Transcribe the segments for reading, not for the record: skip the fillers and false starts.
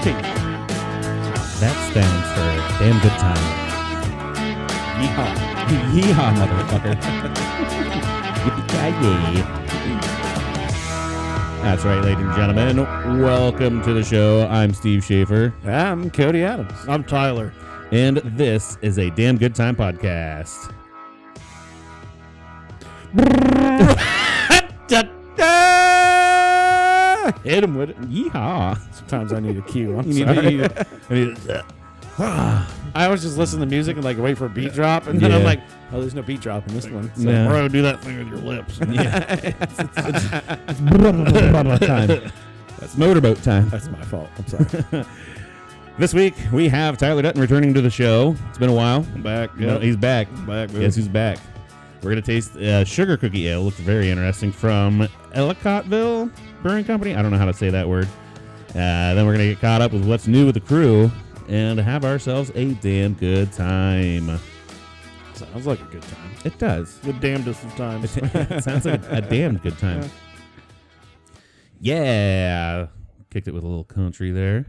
That stands for damn good time. Yeehaw. Yeehaw, motherfucker. Yippee-ki-yay. That's right, ladies and gentlemen. Welcome to the show. I'm Steve Schaefer. I'm Cody Adams. I'm Tyler. And this is a damn good time podcast. Hit him with it. Yeehaw. Sometimes I need a cue. I'm You sorry. need I always just listen to music and like wait for a beat drop, and then I'm like, oh, there's no beat drop in this one. So, Yeah. Bro, do that thing with your lips. it's time. That's motorboat time. That's my fault. I'm sorry. This week, we have Tyler Dutton returning to the show. It's been a while. I'm back. No, Yep. he's back. Back, Guess who's back? We're going to taste sugar cookie ale. Looks very interesting from Ellicotville Brewing Company. I don't know how to say that word. Then we're going to get caught up with what's new with the crew and have ourselves a damn good time. Sounds like a good time. It does. The damnedest of times. It sounds like a damn good time. Yeah. Kicked it with a little country there.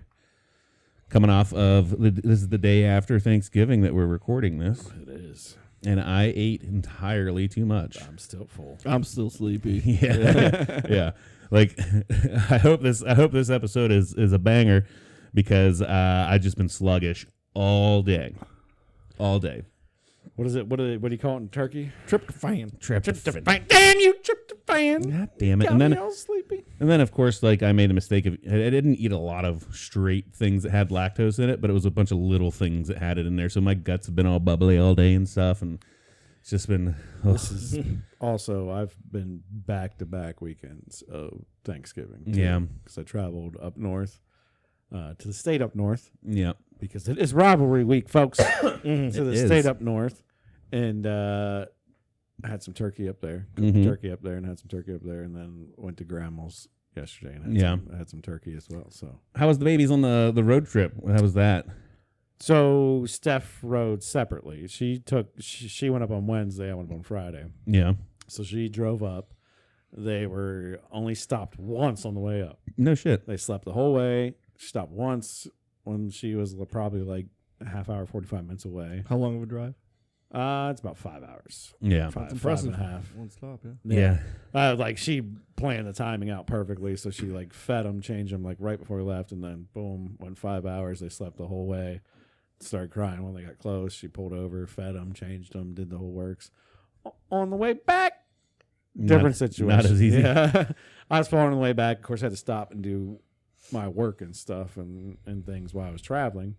Coming off of, this is the day after Thanksgiving that we're recording this. It is. And I ate entirely too much. I'm still full. I'm still sleepy. Yeah. Yeah. Like, I hope this episode is a banger because I've just been sluggish all day. All day. What is it? What do you call it in Turkey? Tryptophan. Tryptophan. Damn you, tryptophan. God damn it. Got me all sleepy. And then, of course, like I made the mistake of, I didn't eat a lot of straight things that had lactose in it, but it was a bunch of little things that had it in there. So my guts have been all bubbly all day and stuff. And it's just been, This is also, I've been back-to-back weekends of Thanksgiving. Yeah. Because I traveled up north, to the state up north, yeah. because it is rivalry week, folks, to the is. state up north. And I had some turkey up there, cooked Mhm. turkey up there, and had some turkey up there, and then went to Grandma's yesterday and had some turkey as well. So How was the babies on the road trip? How was that? So Steph rode separately. She went up on Wednesday. I went up on Friday. Yeah. So she drove up. They were only stopped once on the way up. No shit. They slept the whole way. She stopped once when she was probably like a half hour, 45 minutes away. How long of a drive? It's about 5 hours. Yeah. Five Impressive. and a half. One stop, yeah. Yeah. Like she planned the timing out perfectly. So she like fed them, changed them like right before we left, and then boom, went 5 hours. They slept the whole way. Started crying when they got close. She pulled over, fed them, changed them, did the whole works. On the way back, different situation. Not as easy. Yeah. I was falling on the way back. Of course, I had to stop and do my work and stuff and things while I was traveling.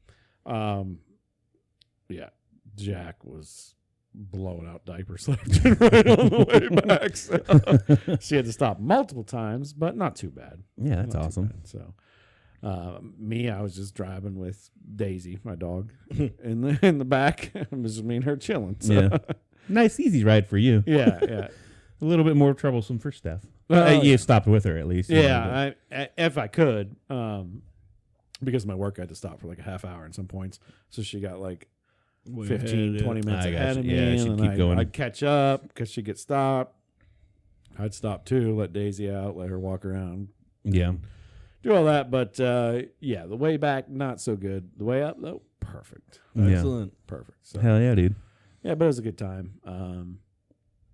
Yeah, Jack was blowing out diapers left and right on the way back. So she had to stop multiple times, but not too bad. Yeah, that's Not too awesome. bad. So. Me, I was just driving with Daisy, my dog, in the back. It was just me and her chilling. So. Yeah. Nice, easy ride for you. yeah. A little bit more troublesome for Steph. Well, You stopped with her at least. Yeah, if I could, because my work I had to stop for like a half hour at some points. So she got like 15, 20 minutes I ahead gotcha. of me. Yeah, she'd and keep going. I'd catch up because she'd get stopped. I'd stop too, let Daisy out, let her walk around. Yeah. Do all that, but yeah, the way back, not so good. The way up, though, perfect. Excellent. Perfect. So, Hell yeah, dude. yeah, but it was a good time.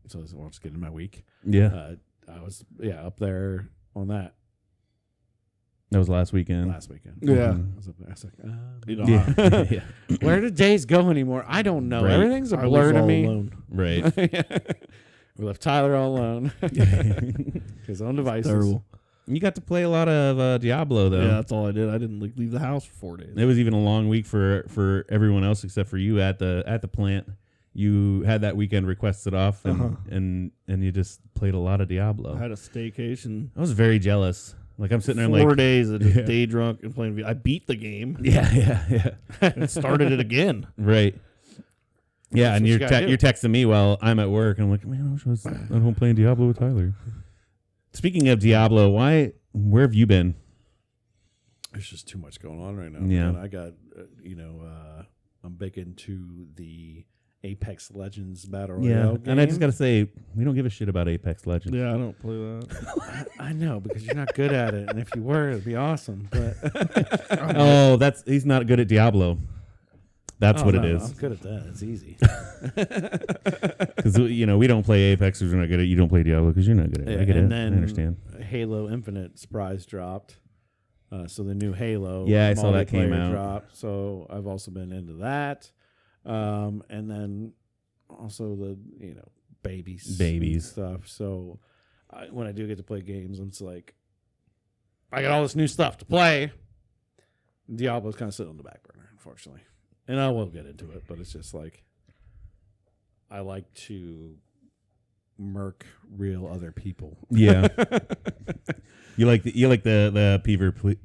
So I'll just get into my week. Yeah. I was, up there on that That was last weekend. last weekend. Yeah. I was up there. I was like, You know, Yeah. Yeah. where did days go anymore? I don't know. Right. Everything's a I was blur to all me. alone. Right. We left Tyler all alone. His own devices. Terrible. You got to play a lot of Diablo, though. Yeah, that's all I did. I didn't leave the house for 4 days. It was even a long week for everyone else except for you at the plant. You had that weekend requested off, and you just played a lot of Diablo. I had a staycation. I was very jealous. Like I'm sitting there, 4 like days of just Yeah. day drunk and playing. I beat the game yeah. and started it again. Right. Yeah, That's and what you're you gotta do. you're texting me while I'm at work, and I'm like, man, I wish I was at home playing Diablo with Tyler. Speaking of Diablo, where have you been? There's just too much going on right now. Yeah. And I got, I'm big into the Apex Legends Battle Yeah, Royale game. and I just got to say, we don't give a shit about Apex Legends. Yeah, I don't play that. I know, because you're not good at it, and if you were, it'd be awesome. But Oh, he's not good at Diablo. That's what it no, is. I'm good at that. It's easy. Because we don't play Apex because we're not good at. You don't play Diablo because you're not good at it. I get it. And then I understand. Halo Infinite surprise dropped. So the new Halo. Yeah, I saw that came multiplayer out. Dropped, so I've also been into that. And then also the babies and stuff. So when I do get to play games, I'm just like, I got all this new stuff to play. Diablo's kind of sitting on the back burner, unfortunately. And I will get into it, but it's just like I like to murk real other people. Yeah. You like the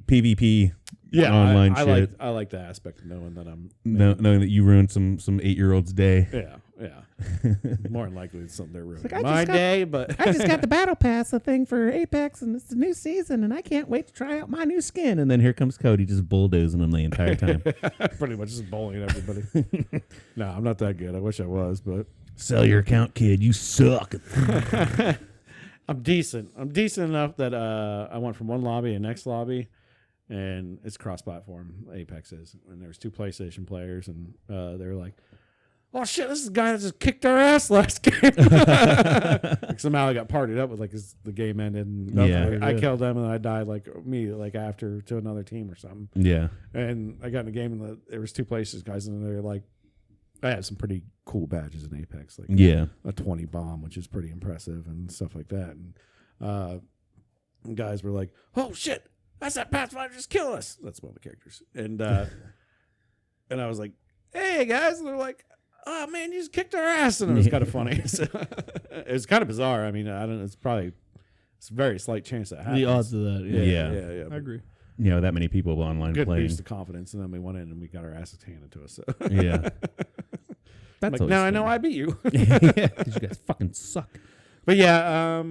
PvP online shit. I like the aspect of knowing that I'm Knowing that you ruined some 8-year-old's day. Yeah. More than likely it's something they're ruining like, my day, but I just got the battle pass, a thing for Apex, and it's a new season, and I can't wait to try out my new skin. And then here comes Cody just bulldozing them the entire time. pretty much just bullying everybody. No, I'm not that good. I wish I was, but Sell your account, kid. You suck. I'm decent. I'm decent enough that I went from one lobby to the next lobby, and it's cross-platform. Apex is, and there's 2 PlayStation players, and they were like, "Oh shit, this is the guy that just kicked our ass last game." Like, somehow I got partied up with the game ended. And I killed them, and I died immediately after to another team or something. Yeah. And I got in a game, and there was 2 places guys, and they're like, I had some pretty cool badges in Apex, like a 20 bomb, which is pretty impressive and stuff like that. And guys were like, "Oh shit, that's that Pathfinder just killed us." That's one of the characters. And and I was like, "Hey guys," and they're like, "Oh man, you just kicked our ass," and it was kind of funny. So, it was kind of bizarre. I mean, I don't. It's a very slight chance that happens. The odds of that. Yeah. I agree. That many people online Good playing. boost of confidence, and then we went in and we got our asses handed to us. So. Yeah. That's like, now I know I beat you. Yeah, because you guys fucking suck. But yeah,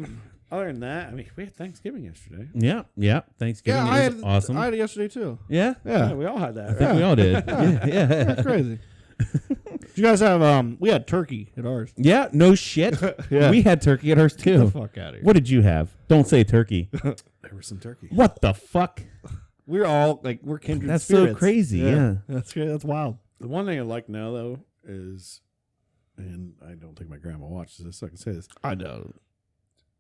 other than that, I mean, we had Thanksgiving yesterday. Yeah. Thanksgiving is awesome. I had it yesterday too. Yeah? Yeah, we all had that. I think we all did. Yeah. That's crazy. Did you guys have we had turkey at ours. Yeah, no shit. Yeah. We had turkey at ours Get too. the fuck out of here. What did you have? Don't say turkey. There was some turkey. What the fuck? We're all we're kindred That's spirits. so crazy. Yeah. That's great. That's wild. The one thing I like now, though, is, and I don't think my grandma watches this, so I can say this. I know.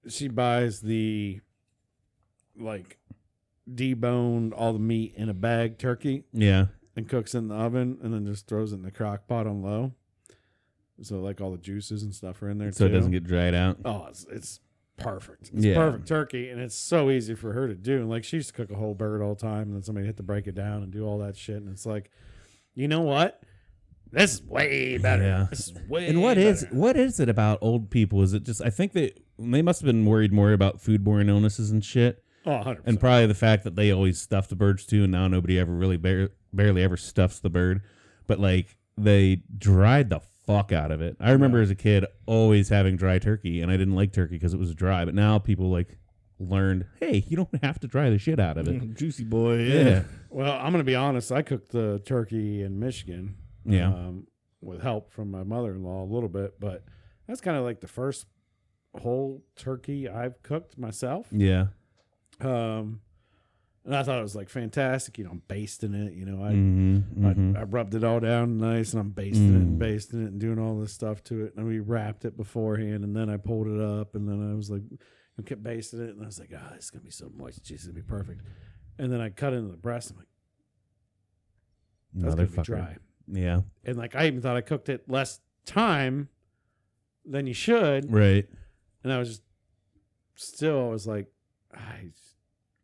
She buys the, deboned all the meat in a bag turkey Yeah. and cooks it in the oven and then just throws it in the crock pot on low. So, all the juices and stuff are in there, So too. it doesn't get dried out. Oh, it's perfect. It's Yeah. perfect turkey, and it's so easy for her to do. And she used to cook a whole bird all the time, and then somebody had to break it down and do all that shit. And it's like, you know what? This is way better. Yeah. This is way And what better. is it about old people? Is it just, I think that they must have been worried more about foodborne illnesses and shit. Oh, 100%. And probably the fact that they always stuff the birds too, and now nobody ever really barely ever stuffs the bird. But they dried the fuck out of it. I remember as a kid always having dry turkey, and I didn't like turkey because it was dry. But now people learned, hey, you don't have to dry the shit out of it. Juicy boy. Yeah. Well, I'm going to be honest. I cooked the turkey in Michigan. Yeah. With help from my mother-in-law a little bit, but that's kind of the first whole turkey I've cooked myself. Yeah. And I thought it was fantastic. I'm basting it. I rubbed it all down nice, and I'm basting it and doing all this stuff to it. And we wrapped it beforehand, and then I pulled it up, and then I was kept basting it, and I was like, this is gonna be so moist, it's gonna be perfect. And then I cut into the breast. I'm like, that's gonna be dry. Yeah. And I even thought I cooked it less time than you should. Right. And I was I was like,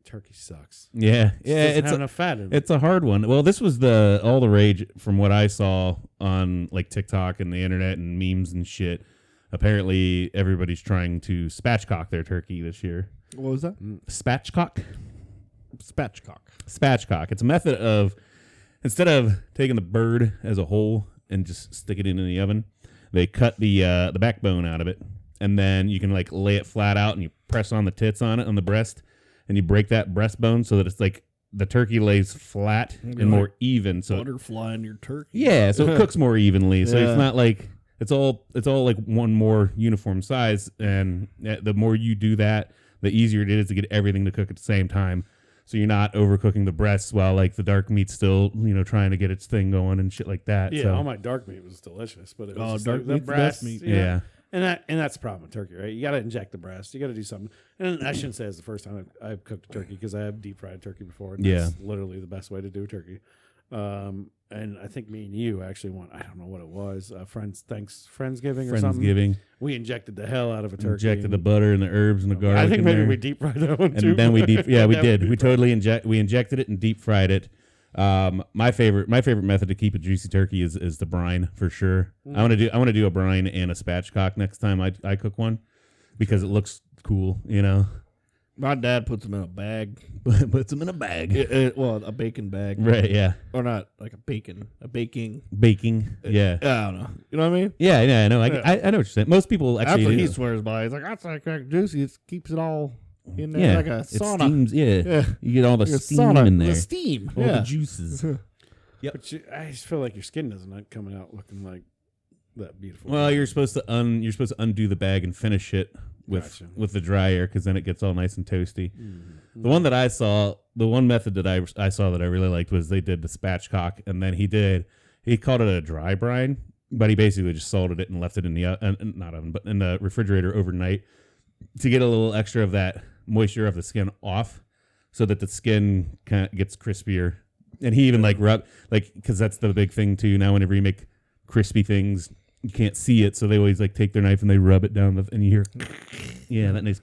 turkey sucks. Yeah. It Yeah. doesn't have enough fat in it. It's a hard one. Well, this was all the rage from what I saw on TikTok and the internet and memes and shit. Apparently, everybody's trying to spatchcock their turkey this year. What was that? Spatchcock? Spatchcock. Spatchcock. It's a method of, instead of taking the bird as a whole and just stick it in the oven, they cut the backbone out of it, and then you can lay it flat out and you press on the tits on it on the breast, and you break that breastbone so that it's the turkey lays flat and more even. So Butterfly in your turkey. yeah, so it cooks more evenly. So Yeah. it's not It's all like one more uniform size, and the more you do that, the easier it is to get everything to cook at the same time. So you're not overcooking the breasts while like the dark meat's still, trying to get its thing going and shit like that. Yeah, so. all my dark meat was delicious, but it was dark the meat's the breast best meat. Yeah. And that's the problem with turkey, right? You got to inject the breast. You got to do something. And I shouldn't say it's the first time I've cooked a turkey because I have deep fried turkey before. And that's literally the best way to do a turkey. And I think me and you actually I don't know what it was, Friendsgiving or something. Friendsgiving. We injected the hell out of a turkey. Injected the butter and the herbs and the garlic. I think in maybe there. we deep fried that one too. And then we we did. We totally injected it and deep fried it. My favorite method to keep a juicy turkey is the brine for sure. I want to do a brine and a spatchcock next time I cook one because it looks cool, My dad puts them in a bag. Puts them in a bag. Well, a bacon bag. Right, yeah. Or not like a baking. Baking, yeah. I don't know. You know what I mean? Yeah, I know. I know what you're saying. Most people actually That's what he do. swears by. He's like, that's like juicy. It keeps it all in there Yeah, like a it sauna. steams. Yeah, you get all the Like a steam sauna. in there, The steam. all Yeah. the juices. But I just feel like your skin isn't coming out looking like that beautiful. Well, you're supposed to undo the bag and finish it with the dry air because then it gets all nice and toasty. Mm-hmm. The one that I saw, the one method that I saw that I really liked was they did the spatchcock, and then he called it a dry brine, but he basically just salted it and left it in the not oven, but in the refrigerator overnight to get a little extra of that moisture of the skin off, so that the skin kind of gets crispier. And he even because that's the big thing too. Now, whenever you make crispy things, you can't see it, so they always take their knife and they rub it down and you hear, that nice,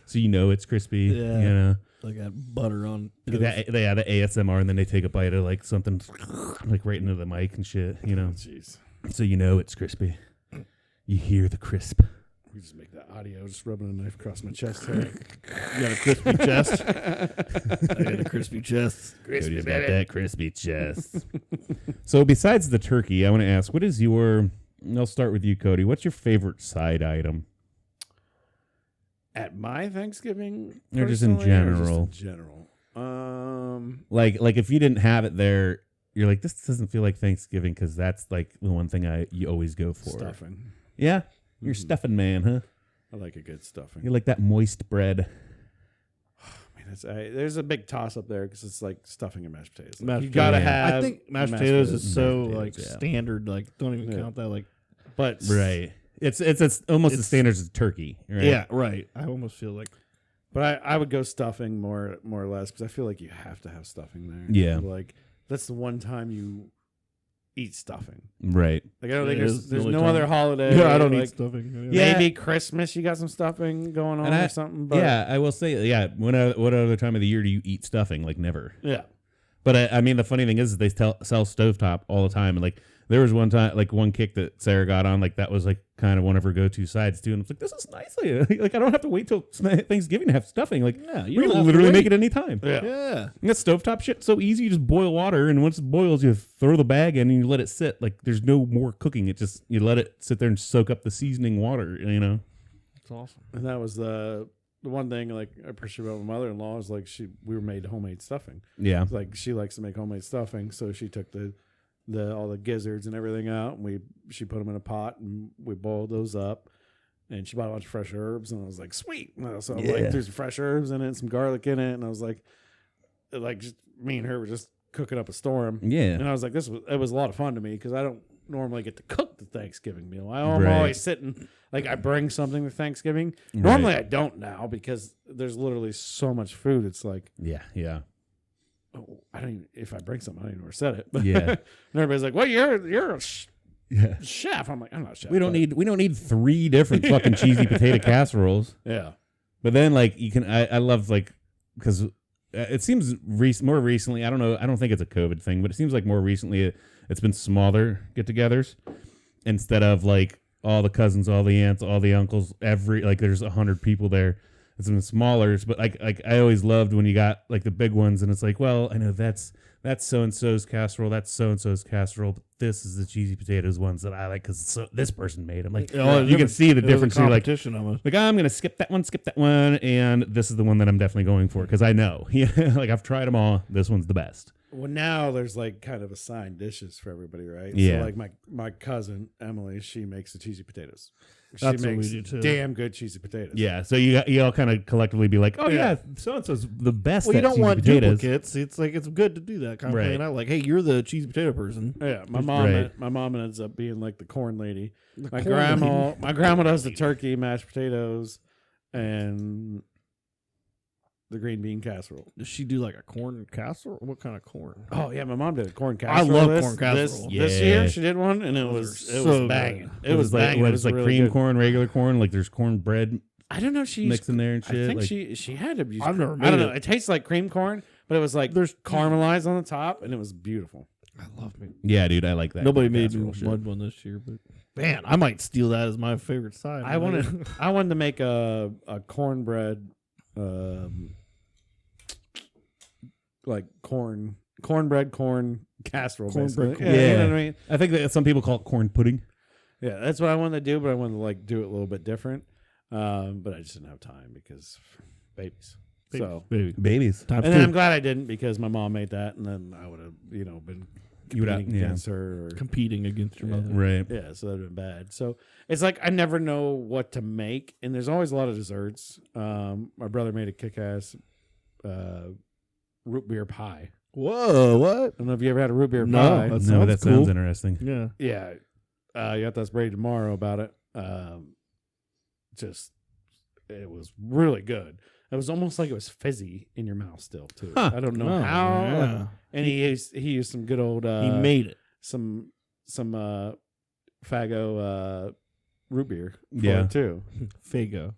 so it's crispy. Yeah. Like that butter on. They add the ASMR and then they take a bite of something right into the mic and shit. Jeez. So it's crispy. You hear the crisp. We just make that audio, just rubbing a knife across my chest hair. You got a crispy chest? I got a crispy chest. Cody's got that crispy chest. So besides the turkey, I want to ask, what is I'll start with you, Cody. What's your favorite side item? At my Thanksgiving? Or just in general? Like if you didn't have it there, you're like, this doesn't feel like Thanksgiving because that's the one thing you always go for. Stuffing. Yeah? You're a stuffing man, huh? I like a good stuffing. You like that moist bread. There's a big toss up there because it's like stuffing and mashed potatoes. Mashed You gotta potatoes. have. I think mashed potatoes is so Mashed potatoes, yeah. standard. Don't even count that. But Right. It's almost the standards of turkey. Right? Yeah, right. I almost feel like. But I would go stuffing more or less because I feel like you have to have stuffing there. Yeah. That's the one time you eat stuffing. Right. I don't think It is there's the no only other time. holiday. Yeah, I don't eat stuffing. Yeah. Maybe Christmas, you got some stuffing going on or something. But Yeah, I will say, what other time of the year do you eat stuffing? Never. Yeah. But I mean, the funny thing is they sell stovetop all the time. And there was one time, one kick that Sarah got on, that was kind of one of her go-to sides too. And it's this is nice. I don't have to wait till Thanksgiving to have stuffing. Yeah, you can literally make it any time. Yeah. And that stovetop shit so easy. You just boil water, and once it boils, you throw the bag in and you let it sit. There's no more cooking. It just you let it sit there and soak up the seasoning water. It's awesome. And that was the one thing I appreciate about my mother-in-law is we were made homemade stuffing. Yeah. She likes to make homemade stuffing, so she took all the gizzards and everything out, and she put them in a pot and we boiled those up. And she bought a bunch of fresh herbs, and I was like, sweet. So I'm there's some fresh herbs in it, some garlic in it, and I was just me and her were just cooking up a storm. Yeah. And I was like, it was a lot of fun to me because I don't normally get to cook the Thanksgiving meal. I'm Right. always sitting I bring something to Thanksgiving. Normally I don't now because there's literally so much food. It's Yeah. oh, I don't even, if I bring something, I don't even know where to set it. But Yeah. and everybody's like, well, you're a Yeah. chef. I'm like, I'm not a chef. We don't need 3 different fucking cheesy potato casseroles. Yeah. But then you can I love because it seems more recently, I don't know, I don't think it's a COVID thing, but it seems like more recently it's been smaller get-togethers instead of all the cousins, all the aunts, all the uncles, there's 100 people there. It's been smaller, but I always loved when you got the big ones, and it's well, I know that's so and so's casserole, that's so and so's casserole, but this is the cheesy potatoes ones that I like because this person made them. You can see the difference. You're Competition almost. I'm gonna skip that one, and this is the one that I'm definitely going for because I know, I've tried them all. This one's the best. Well, now there's like kind of assigned dishes for everybody, right? Yeah. So like my cousin Emily, she makes the cheesy potatoes. She That's what we makes do, too. damn good cheesy potatoes. Yeah, so you all kind of collectively be like, oh yeah, Yeah. so and so's the best. Well, you at don't cheesy want potatoes. duplicates. It's like it's good to do that kind of Right. thing. I like, hey, you're the cheesy potato person. Yeah, my Right. mom ends up being like the corn lady. My corn grandma does the turkey, mashed potatoes, and the green bean casserole. Does she do like a corn casserole? What kind of corn? Oh yeah, my mom did a corn casserole. love this- corn casserole. This Yeah. year she did one, and it Those was are it so was good. banging. It What was is like banging. what It is was like really cream good. corn, regular corn, like there's cornbread I don't know. She mixed in there and shit. I think like, she had to use. I've never I made don't know. it. It tastes like cream corn, but it was like There's- caramelized on the top, and it was beautiful. I love me. yeah, dude, I like that. Nobody corn made casserole me shit. mud one this year, but man, I might steal that as my favorite side. I wanted to make a cornbread, like cornbread corn casserole. Cornbread basically. corn. Yeah, you Yeah. know what I mean. I think that some people call it corn pudding. Yeah, that's what I wanted to do, but I wanted to like do it a little bit different. But I just didn't have time because babies. So, baby. Babies. Times and then two. I'm glad I didn't because my mom made that, and then I would have, been You would have- competing yeah. against her. Or, Competing against your mother. Right. yeah, so that'd been bad. So it's like I never know what to make, and there's always a lot of desserts. My brother made a kick-ass root beer pie. Whoa, what? I don't know if you ever had a root beer No, pie. That No, that sounds cool. sounds interesting. Yeah. Yeah, you got to ask Brady tomorrow about it. It was really good. It was almost like it was fizzy in your mouth still too. Huh. I don't know Oh, how. yeah. And he used some good old. He made it. some Fago root beer. For Yeah. it too. Fago.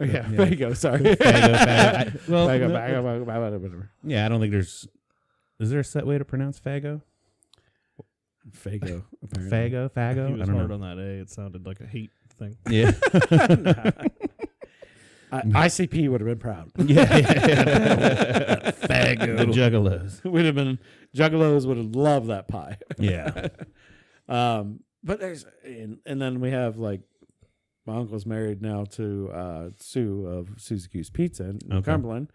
Oh, yeah, Yeah. Fago. Sorry, Fago. Well, Fago, whatever. yeah, I don't think there's. Is there a set way to pronounce Fago? Fago. Apparently. Fago, Fago. He I was don't hard know. on that A. It sounded like a hate thing. Yeah. ICP would have been proud. yeah. Fago. The Juggalos. Would have been Juggalos would have loved that pie. Yeah. But there's and then we have like my uncle's married now to Sue of Susie Q's Pizza in Okay. Cumberland,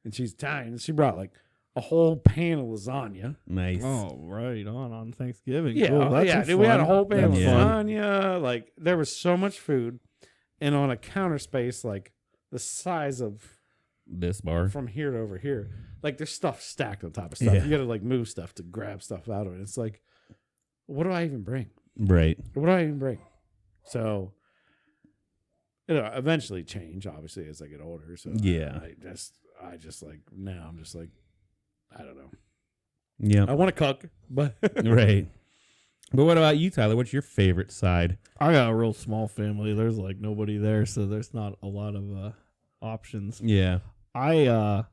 and she's Italian. She brought like a whole pan of lasagna. Nice. Oh, right on Thanksgiving. Yeah, Cool. That's yeah. a Dude, we had a fun- whole pan of That's fun. lasagna. Like there was so much food, and on a counter space like the size of This bar. from here to over here, like there's stuff stacked on top of stuff. Yeah. You got to like move stuff to grab stuff out of it. It's like, what do I even bring? Right. What do I even bring? So, eventually change, obviously, as I get older. So Yeah. I just like now I'm just like, I don't know. Yeah. I want to cook, but Right. But what about you, Tyler? What's your favorite side? I got a real small family. There's like nobody there, so there's not a lot of options. Yeah. I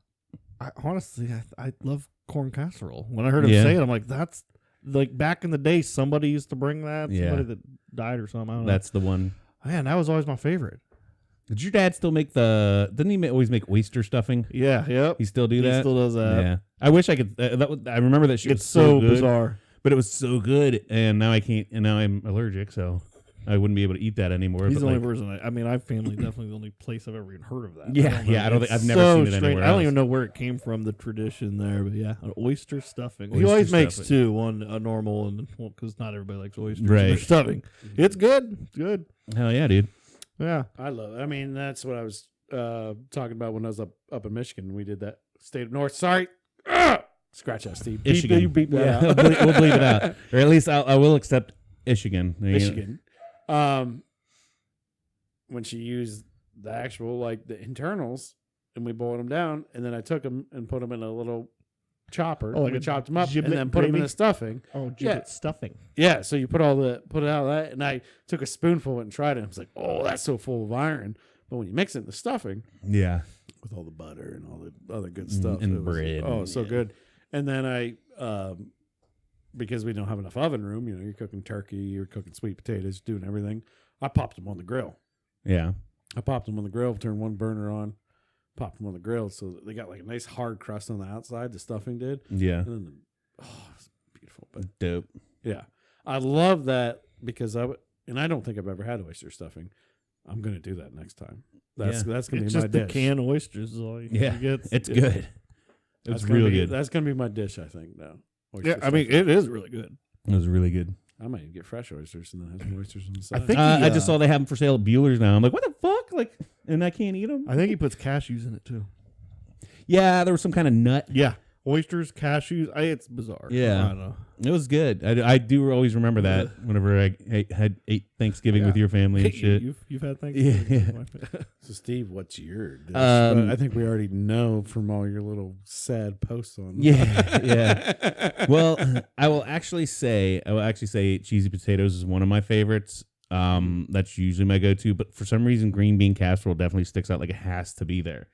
honestly, I love corn casserole. When I heard him Yeah. say it, I'm like, that's like back in the day, somebody used to bring that. Yeah. Somebody that died or something. I don't know. That's the one. Man, that was always my favorite. Did your dad still make didn't he always make oyster stuffing? Yeah, yep. He still do that? He still does that. Yeah. I wish I could. I remember that shit It's was so good, bizarre. but it was so good, and now I can't. And now I'm allergic, so I wouldn't be able to eat that anymore. He's but the only like, person. I mean, our family definitely the only place I've ever even heard of that. Yeah, yeah, I don't think- It's I've never so seen it strange. anywhere I don't else. even know where it came from, the tradition there, but yeah, an oyster stuffing. He Oyster always makes stuffing. two, one a normal and because not everybody likes oysters. in Right. their stuffing. It's good. It's good. hell yeah, dude. Yeah. I love it. I mean, that's what I was talking about when I was up in Michigan. We did that state of North. Sorry. Scratch that, Steve. Beep, Michigan. you beep that Yeah, out. we'll bleep it out, or at least I will accept Michigan. Michigan. When she used the actual like the internals, and we boiled them down, and then I took them and put them in a little chopper. Oh, like and we a chopped them up, and giblet then put them in gravy? the stuffing. Oh, Yeah. stuffing. Yeah, so you put it out of that, and I took a spoonful of it and tried it. And I was like, oh, that's so full of iron. But when you mix it in the stuffing Yeah, with all the butter and all the other good stuff, and it was- bread. oh, so Yeah. good. And then I, because we don't have enough oven room, you're cooking turkey, you're cooking sweet potatoes, doing everything. I popped them on the grill. yeah, I popped them on the grill, turned one burner on, popped them on the grill, so they got like a nice hard crust on the outside. The stuffing did, yeah. and then it's beautiful. But Dope. yeah, I love that because and I don't think I've ever had oyster stuffing. I'm gonna do that next time. That's gonna It's be my just the dish. canned oysters. Is all you Yeah, get. it's good. It's really good. That's gonna be my dish, I think. Now. Yeah, I mean, it is really good. It was really good. I might even get fresh oysters and then have some oysters on the side. I think I just saw they have them for sale at Bueller's now. I'm like, what the fuck? Like, and I can't eat them. I think he puts cashews in it too. Yeah, there was some kind of nut. Yeah, oysters, cashews. It's bizarre. Yeah. I don't know. It was good. I do always remember that whenever I ate Thanksgiving with your family and shit. You've had Thanksgiving. Yeah. So, Steve, what's your dish? I think we already know from all your little sad posts on. Yeah. Well, I will actually say cheesy potatoes is one of my favorites. That's usually my go-to, but for some reason, green bean casserole definitely sticks out. Like it has to be there.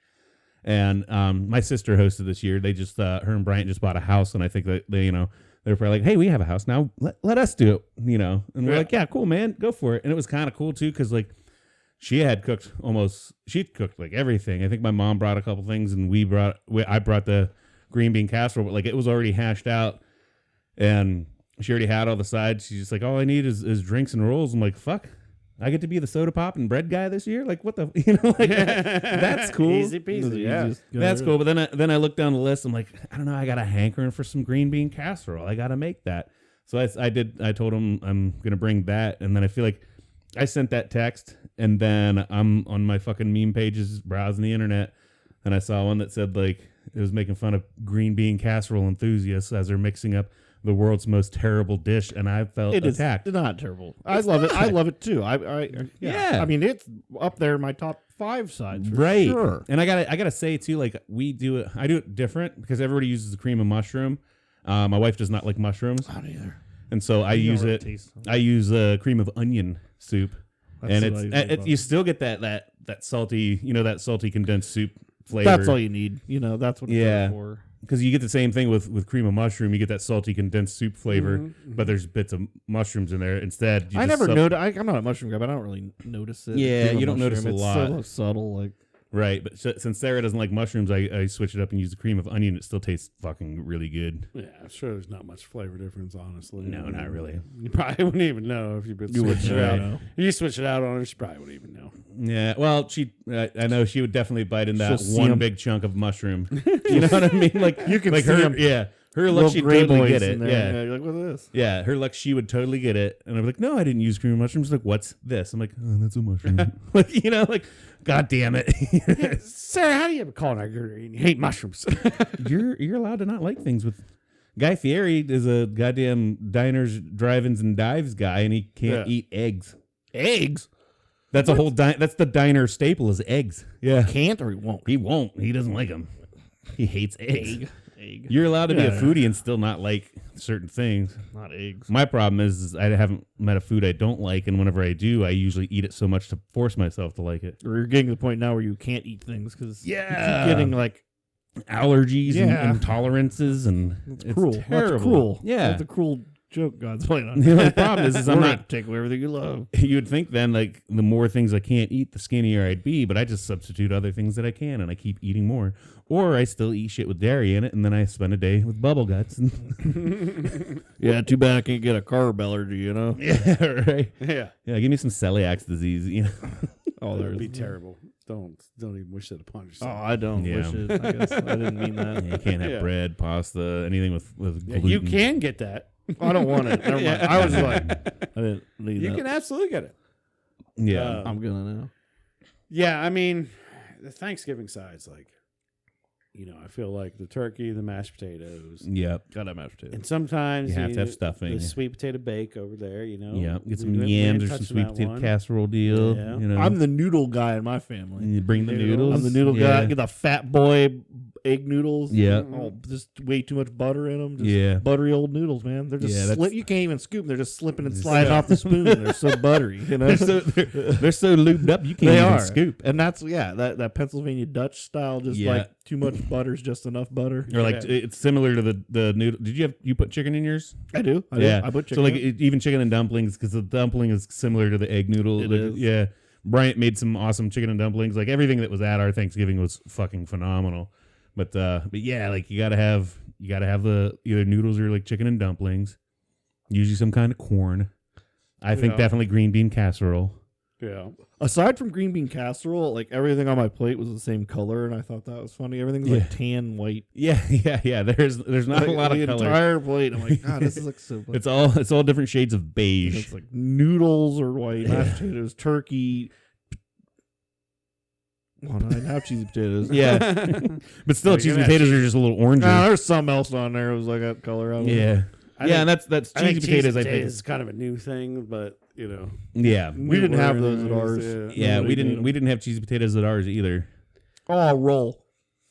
And my sister hosted this year. They just her and Bryant just bought a house, and I think that they're probably like, hey, we have a house now. Let us do it, And we're like, yeah, cool, man, go for it. And it was kind of cool too, because like she cooked like everything. I think my mom brought a couple things, and I brought the green bean casserole, but like it was already hashed out, and she already had all the sides. She's just like, all I need is drinks and rolls. I'm like, fuck. I get to be the soda pop and bread guy this year. Like what the, that's cool. Easy peasy. Yeah, that's cool. But then I look down the list. I'm like, I don't know. I got a hankering for some green bean casserole. I got to make that. So I told him I'm gonna bring that. And then I feel like I sent that text, and then I'm on my fucking meme pages browsing the internet, and I saw one that said like it was making fun of green bean casserole enthusiasts as they're mixing up the world's most terrible dish, and I felt attacked. It's not terrible. I love it. I love it too. Yeah. I mean, it's up there in my top 5 sides. For right. Sure. And I gotta say too, like I do it different because everybody uses the cream of mushroom. My wife does not like mushrooms. Not either. And so I use it. I use cream of onion soup, and you still get that salty, that salty condensed soup flavor. That's all you need. That's what it's there for. Because you get the same thing with cream of mushroom. You get that salty condensed soup flavor, but there's bits of mushrooms in there. Instead, I never noticed. I'm not a mushroom guy, but I don't really notice it. Yeah, you don't notice a lot. It's so subtle, like. Right, but since Sarah doesn't like mushrooms, I switch it up and use the cream of onion. It still tastes fucking really good. Yeah, I'm sure there's not much flavor difference, honestly. No, not really. You probably wouldn't even know if you switched it out. If you switch it out on her, she probably wouldn't even know. Yeah, well, I know she would definitely bite in that one big chunk of mushroom. You know what I mean? Like you can like see her, them. Yeah. Her luck, she'd totally get it. Yeah, you're like, what's this? Yeah, her luck, she would totally get it. And I'm like, no, I didn't use cream of mushrooms. She's like, what's this? I'm like, oh, that's a mushroom. like, God damn it. Sarah, how do you have a culinary and you hate mushrooms? You're allowed to not like things with. Guy Fieri is a goddamn diners, drive-ins, and dives guy, and he can't eat eggs. Eggs? That's a whole. That's the diner staple is eggs. Yeah, Can't or he won't. he won't. He doesn't like them. He hates eggs. Egg. You're allowed to be a foodie and still not like certain things. Not eggs. My problem is I haven't met a food I don't like, and whenever I do, I usually eat it so much to force myself to like it. Or you're getting to the point now where you can't eat things because you keep getting like allergies and intolerances, and it's cruel. terrible. That's cruel. Yeah, that's a cruel joke God's playing on. The only problem is I'm not take away everything you love. You would think then, like, the more things I can't eat, the skinnier I'd be, but I just substitute other things that I can, and I keep eating more. Or I still eat shit with dairy in it, and then I spend a day with bubble guts. Yeah, too bad I can't get a carb allergy, Yeah, right. Yeah. Yeah, give me some celiac disease, Oh, that would be terrible. Don't even wish that upon yourself. Oh, I don't wish it. I guess I didn't mean that. Yeah, you can't have bread, pasta, anything with gluten. You can get that. I don't want it. Never mind. I was like, I didn't need You that. can absolutely get it. Yeah. I'm gonna now. Yeah, I mean, the Thanksgiving side's like, I feel like the turkey, the mashed potatoes. Yep. Gotta have mashed potatoes. And sometimes You have to have stuffing. The sweet potato bake over there, Yeah. Get some We didn't yams or some touch sweet that potato one. casserole deal. Yeah. I'm the noodle guy in my family. You bring the noodles. I'm the noodle Yeah. guy. Get the fat boy egg noodles. Yeah. Oh, just way too much butter in them. Just Yeah. buttery old noodles, man. They're just Yeah, you can't even scoop them. They're just slipping and sliding off the spoon. They're so buttery. They're so lubed up you can't They even are. scoop. And that's that Pennsylvania Dutch style, just like too much butter's just enough butter. Or like it's similar to the noodle. Did you put chicken in yours? I do. Yeah. I put chicken. So like even chicken and dumplings, because the dumpling is similar to the egg noodle. It Like, is. Yeah. Bryant made some awesome chicken and dumplings. Like everything that was at our Thanksgiving was fucking phenomenal. But yeah, like you gotta have the either noodles or like chicken and dumplings. Usually some kind of corn. I think definitely green bean casserole. Yeah. Aside from green bean casserole, like everything on my plate was the same color, and I thought that was funny. Everything's like tan white. Yeah. There's not Like, a lot of the color. entire plate. I'm like, God, this looks so. It's all different shades of beige. It's like noodles or white, mashed potatoes, turkey. Well, I have cheesy potatoes. Yeah, but still, Oh, cheesy you're gonna potatoes are just a little orange. Nah, there's something else on there. It was like that color. I don't know. Yeah, and that's I cheesy think potatoes. I think. is kind of a new thing, but Yeah, We didn't have newer those at ours. yeah, Nobody we made them. didn't have cheesy potatoes at ours either. Oh, roll.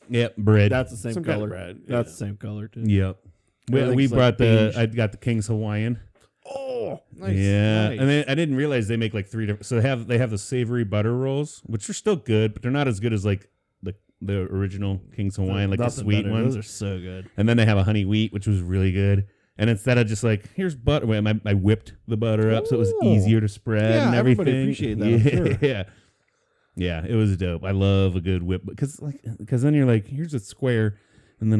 Yep, bread. That's the same Some kind color. of bread. That's the same color too. Yep. We Everything's like brought beige. I got the King's Hawaiian. Oh, nice. Yeah, nice. and then I didn't realize they make like 3 different. So they have the savory butter rolls, which are still good, but they're not as good as like the original King's Hawaiian, like the Nothing sweet better. ones. Those are so good. And then they have a honey wheat, which was really good. And instead of just like, here's butter, I whipped the butter up so it was Oh. easier to spread Yeah, and everything. everybody appreciated that, I'm sure. Yeah. Yeah, it was dope. I love a good whip because then you're like, here's a square, and then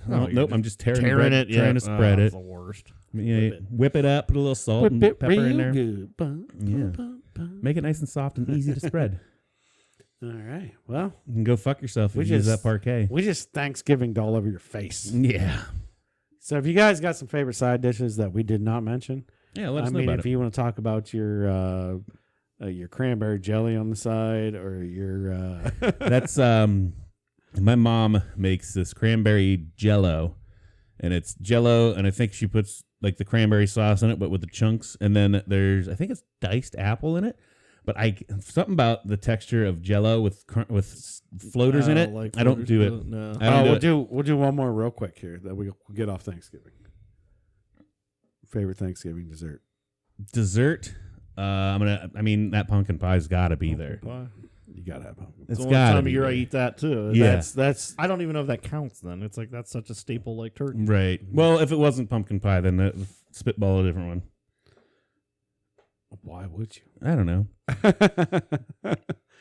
you're nope, I'm just tearing Tearing it, it, yeah. trying to spread It's it. the worst. Yeah, whip it up, put a little salt and pepper in there. Good. Yeah. Make it nice and soft and easy to spread. All right. Well, You can go fuck yourself We if you use just- that parquet. we just Thanksgivinged all over your face. Yeah. So if you guys got some favorite side dishes that we did not mention, Yeah, let I us know mean, about if it. you want to talk about your cranberry jelly on the side or your That's my mom makes this cranberry jello, and it's jello, and I think she puts like the cranberry sauce in it, but with the chunks, and then I think it's diced apple in it. But something about the texture of jello with floaters in it. Like I don't do it. No. I don't do it. we'll do one more real quick here that we'll get off Thanksgiving. Favorite Thanksgiving dessert? Dessert. That pumpkin pie's got to be there. You gotta have pumpkin. It's the got only to time be of year there. I eat that too. Yeah. That's I don't even know if that counts. Then it's like that's such a staple like turkey. Right. Well, if it wasn't pumpkin pie, then spitball a different one. why would you? I don't know.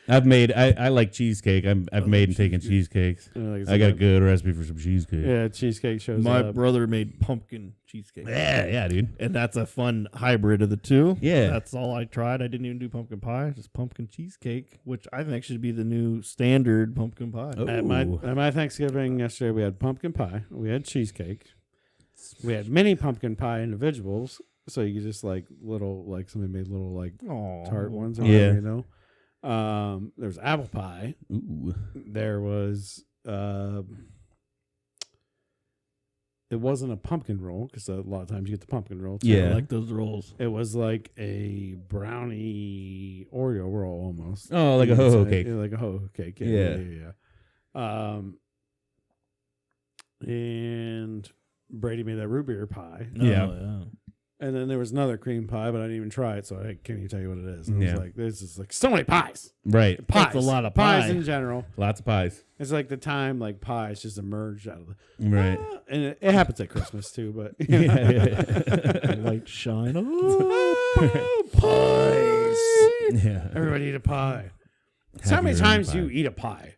I've made. I like cheesecake. I've made and taken cheesecakes. I got a good recipe for some cheesecake. Yeah, cheesecake shows My up. brother made pumpkin cheesecake. Yeah, dude. And that's a fun hybrid of the two. Yeah. That's all I tried. I didn't even do pumpkin pie, just pumpkin cheesecake, which I think should be the new standard pumpkin pie. Oh. At my Thanksgiving yesterday, we had pumpkin pie. We had cheesecake. We had mini pumpkin pie individuals. So you could just like somebody made little like Aw. tart ones or Yeah. whatever, there was apple pie. Ooh. There was it wasn't a pumpkin roll because a lot of times you get the pumpkin roll too. Yeah. I like those rolls. It was like a brownie Oreo roll almost. Oh, like a You could ho-ho say. cake. Yeah, like a ho-ho cake. Yeah. And Brady made that root beer pie. Yeah. And then there was another cream pie, but I didn't even try it, so I can't even tell you what it is. And I Yeah. was like, this is like so many pies. Right. Pies. That's a lot of pies pie. in general. Lots of pies. It's like the time like pies just emerged out of the Right. and it happens at Christmas too, but Light shine. pies. Yeah. Everybody eat a pie. So how Happy many to times eat do you pie. eat a pie?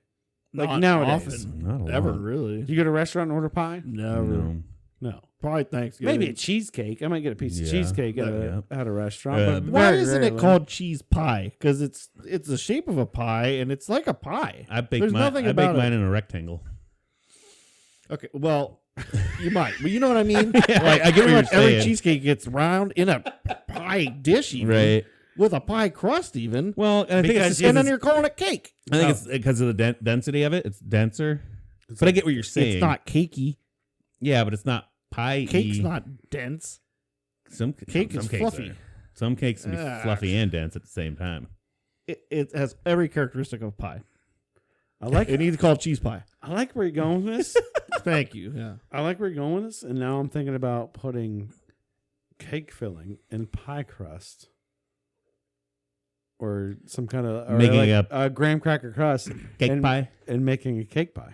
Like Not nowadays. often. Not a Ever lot. really. Do you go to a restaurant and order pie? Never. No. No. Probably Thanksgiving. Maybe a cheesecake. I might get a piece of Yeah. cheesecake at Yeah. at a restaurant. Uh, but Why very isn't it rarely. called cheese pie? Because it's the shape of a pie and it's like a pie. I bake There's mine. nothing I about bake it. mine in a rectangle. Okay, well, you might, but you know what I mean. Like, I get what pretty you're much every saying. cheesecake gets round in a pie dish, even, Right. with a pie crust, even. Well, I think Because it's, And then it's, you're calling it cake. I think it's because of the density of it. It's denser. But I get what you're saying. It's not cakey. Yeah, but it's not pie. Cake's not dense. Some Cake some is cakes fluffy. are. Some cakes can be Ah. fluffy and dense at the same time. It has every characteristic of pie. I like It needs to call cheese pie. I like where you're going with this. Thank you. Yeah. I like where you're going with this, and now I'm thinking about putting cake filling in pie crust. Or some kind of Making a graham cracker crust Cake and, pie. and making a cake pie.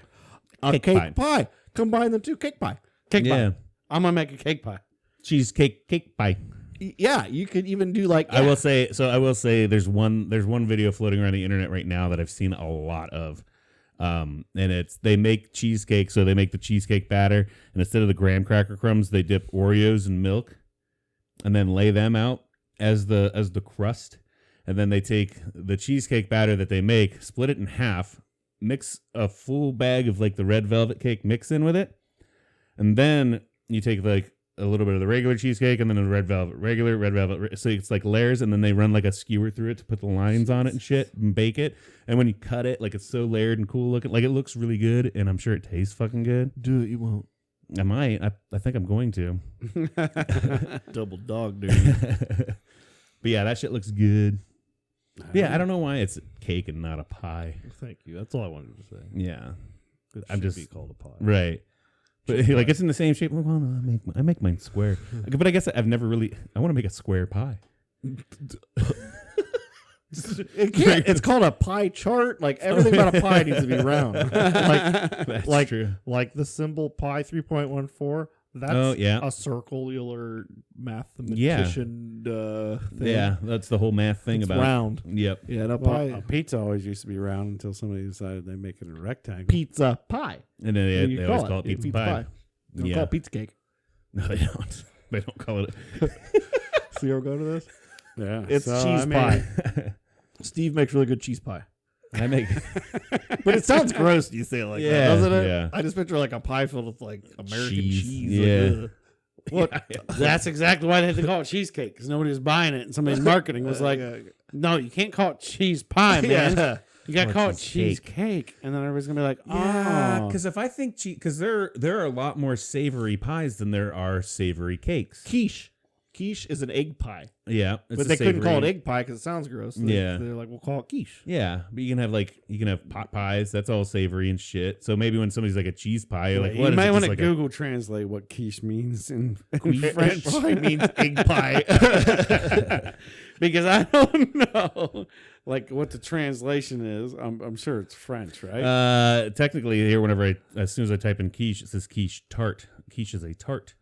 A Cake cake, pie. pie. Combine the two. Cake pie. Cake Yeah. pie. I'm gonna make a cake pie. Cheesecake cake pie. Yeah, you could even do like. I will say there's one video floating around the internet right now that I've seen a lot of. And they make cheesecake, so they make the cheesecake batter, and instead of the graham cracker crumbs, they dip Oreos in milk and then lay them out as the crust. and then they take the cheesecake batter that they make, split it in half, mix a full bag of like the red velvet cake mix in with it, and then you take like a little bit of the regular cheesecake and then the red velvet. So it's like layers, and then they run like a skewer through it to put the lines on it and shit and bake it. And when you cut it, like it's so layered and cool looking, like it looks really good, and I'm sure it tastes fucking good. Do it, you won't. I might. I think I'm going to. Double dog, dude. But yeah, that shit looks good. Yeah, I don't know why it's cake and not a pie. Thank you. That's all I wanted to say. Yeah, It I'm should just be called a pie. right. But like it's in the same shape. Well, no, I make mine square. But I guess I've never really. I want to make a square pie. It's called a pie chart. Like everything about a pie needs to be round. That's true. Like the symbol pi 3.14. That's yeah. a circular mathematician thing. Yeah, that's the whole math thing It's about round. Yep. Yeah, no Well, pie. a pizza always used to be round until somebody decided they make it a rectangle. Pizza pie. And then And you they always call it pizza pie. They don't Yeah. call it pizza cake. No, they don't. They don't call it. So you ever go to this? Yeah, It's so, cheese I mean, pie. Steve makes really good cheese pie. I make. But it sounds gross when you say it like Yeah, that, doesn't it? yeah. I just picture like a pie filled with like American Cheese, cheese. yeah. Like, ugh. What? That's exactly why they had to call it cheesecake, because nobody was buying it, and somebody's marketing was like, "No, you can't call it cheese pie, man. Yeah. You got to call it cheesecake." cheesecake." And then everybody's gonna be like, Yeah, "Oh, because if I think because there are a lot more savory pies than there are savory cakes. Quiche. Quiche is an egg pie. Yeah, it's But a they couldn't call it savory- egg pie because it sounds gross. So Yeah. They're like, we'll call it quiche. Yeah, but you can have pot pies. That's all savory and shit. So maybe when somebody's like a cheese pie, you're like, you what is might it? want Just to like a- Google translate what quiche means in French pie means egg pie. because I don't know like what the translation is. I'm sure it's French, right? Technically, here, as soon as I type in quiche, it says quiche tart. Quiche is a tart.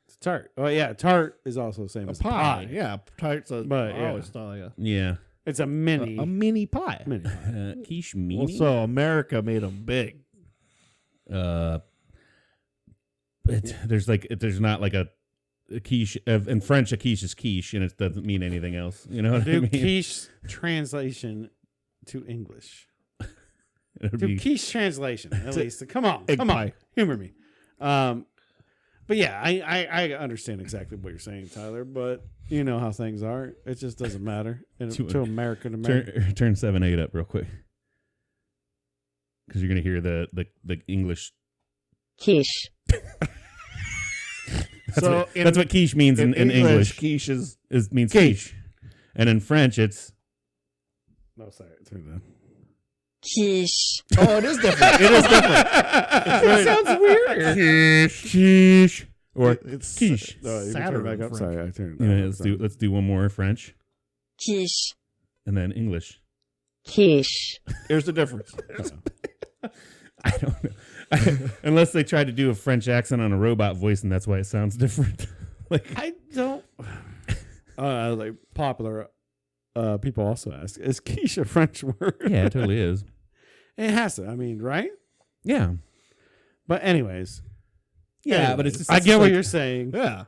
It's tart. Oh yeah, tart is also the same as pie. Yeah. Tart's a, But, I yeah. always thought like Yeah, It's a mini. a mini pie. mini pie. quiche meanie. Well, so America made them big. There's not like a quiche in French. A quiche is quiche, and it doesn't mean anything else. You know what I Do mean? quiche translation to English. It would Do be- quiche translation at least. Come on, egg come on, pie. humor me. But yeah, I understand exactly what you're saying, Tyler. But you know how things are. It just doesn't matter to American American. turn 7-8 up real quick, because you're gonna hear the English. Quiche. That's what quiche means in English. Quiche is Means quiche, and in French it's No, sorry, turn it down. Quiche. oh, it is different. It is different. it sounds weird. Quiche or It's quiche. No, you can turn Saturn it back up. French. Sorry, I turned it Yeah, down. let's do one more French Quiche. and then English. Quiche. Here's the difference. I don't know. Unless they tried to do a French accent on a robot voice, and that's why it sounds different. Like I don't. Like popular people also ask, is quiche a French word? yeah, it totally is. It has to. I mean, right? Yeah, But anyways, but it's just, I it's get just what like- you're saying. Yeah.